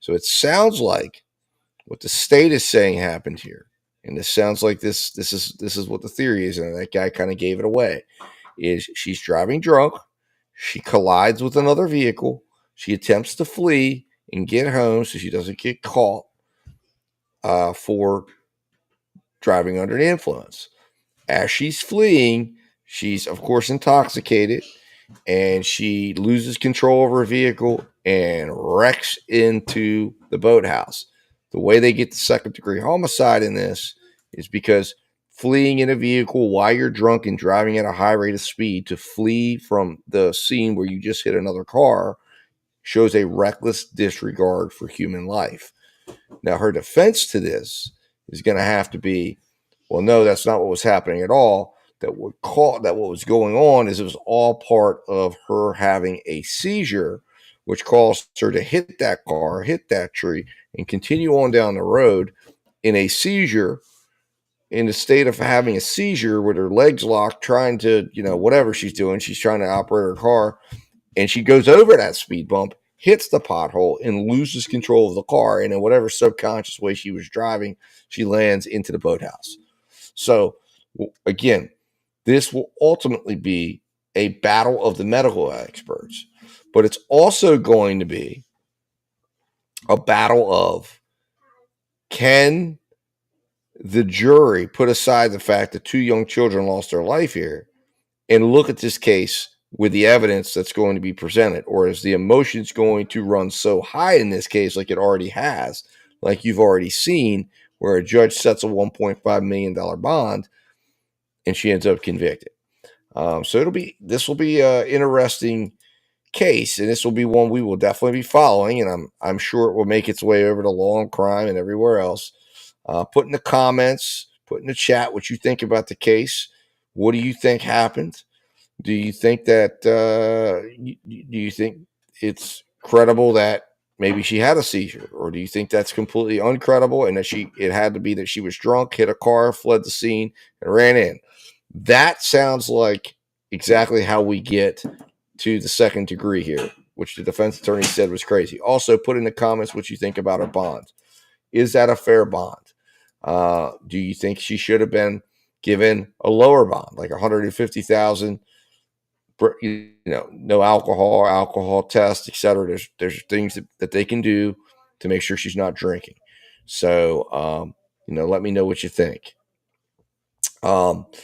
So it sounds like what the state is saying happened here, and this sounds like this is what the theory is, and that guy kind of gave it away, is she's driving drunk, she collides with another vehicle, she attempts to flee and get home so she doesn't get caught for driving under the influence. As she's fleeing, she's of course intoxicated, and she loses control of her vehicle and wrecks into the boathouse. The way they get the second-degree homicide in this is because fleeing in a vehicle while you're drunk and driving at a high rate of speed to flee from the scene where you just hit another car shows a reckless disregard for human life. Now, her defense to this is going to have to be, well, no, that's not what was happening at all. That what was going on is it was all part of her having a seizure, which caused her to hit that car, hit that tree, and continue on down the road in a seizure, in the state of having a seizure with her legs locked, trying to, whatever she's doing, she's trying to operate her car, and she goes over that speed bump, hits the pothole, and loses control of the car, and in whatever subconscious way she was driving, she lands into the boathouse. So, again, this will ultimately be a battle of the medical experts, but it's also going to be a battle of, can the jury put aside the fact that 2 young children lost their life here and look at this case with the evidence that's going to be presented? Or is the emotions going to run so high in this case, like it already has, like you've already seen, where a judge sets a $1.5 million bond and she ends up convicted? So this will be an interesting case, and this will be one we will definitely be following, and I'm sure it will make its way over to Law and Crime and everywhere else. Put in the comments, put in the chat what you think about the case. What do you think happened? Do you think that do you think it's credible that maybe she had a seizure, or do you think that's completely uncredible and that it had to be that she was drunk, hit a car, fled the scene, and ran in? That sounds like exactly how we get to the second degree here, which the defense attorney said was crazy. Also, put in the comments what you think about a bond. Is that a fair bond? Do you think she should have been given a lower bond, like $150,000 no alcohol test, etc. There's things that they can do to make sure she's not drinking. So, let me know what you think. But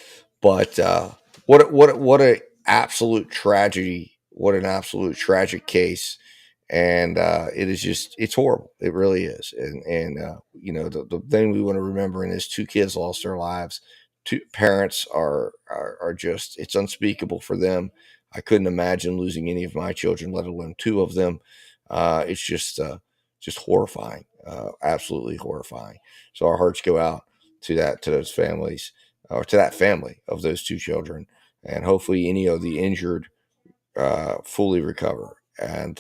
what a absolute tragedy! What an absolute tragic case, and it is it's horrible. It really is. And the thing we want to remember is 2 kids lost their lives. 2 parents are just, it's unspeakable for them. I couldn't imagine losing any of my children, let alone 2 of them. It's just horrifying, absolutely horrifying. So our hearts go out to those families, or to that family of those 2 children, and hopefully any of the injured fully recover, and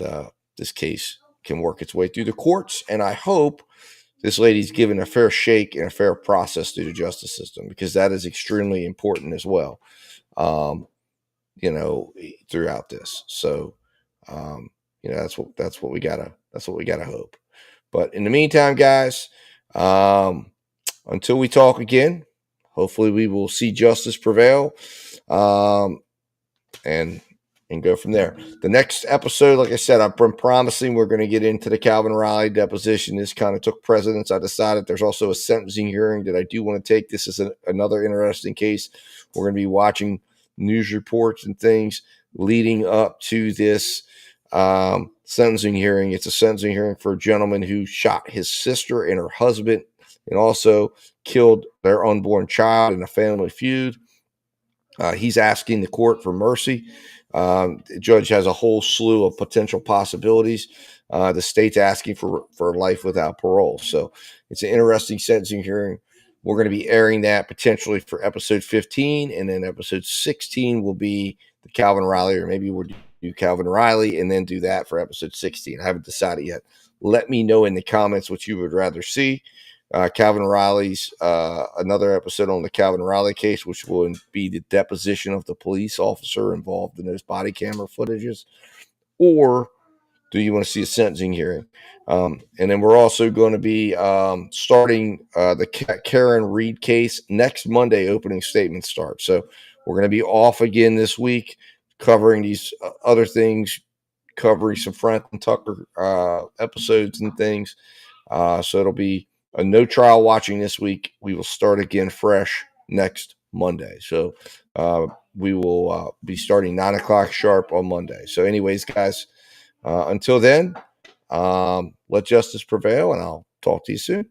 this case can work its way through the courts. And I hope this lady's given a fair shake and a fair process through the justice system, because that is extremely important as well, throughout this. So, that's what we gotta hope. But in the meantime, guys, until we talk again, hopefully we will see justice prevail, and go from there. The next episode, like I said, I've been promising we're going to get into the Calvin Riley deposition. This kind of took precedence. I decided there's also a sentencing hearing that I do want to take. This is another interesting case. We're going to be watching news reports and things leading up to this sentencing hearing. It's a sentencing hearing for a gentleman who shot his sister and her husband, and also killed their unborn child in a family feud. He's asking the court for mercy. The judge has a whole slew of potential possibilities. The state's asking for life without parole. So it's an interesting sentencing hearing. We're going to be airing that potentially for episode 15, and then episode 16 will be the Calvin Riley, or maybe we'll do Calvin Riley and then do that for episode 16. I haven't decided yet. Let me know in the comments what you would rather see. Calvin Riley's another episode on the Calvin Riley case, which will be the deposition of the police officer involved in those body camera footages, or do you want to see a sentencing hearing? And then we're also going to be starting the Karen Reed case next Monday. Opening statements start, so we're going to be off again this week, covering these other things, covering some Franklin Tucker episodes and things. So it'll be a no trial watching this week. We will start again fresh next Monday. So we will be starting 9 o'clock sharp on Monday. So anyways, guys, until then, let justice prevail, and I'll talk to you soon.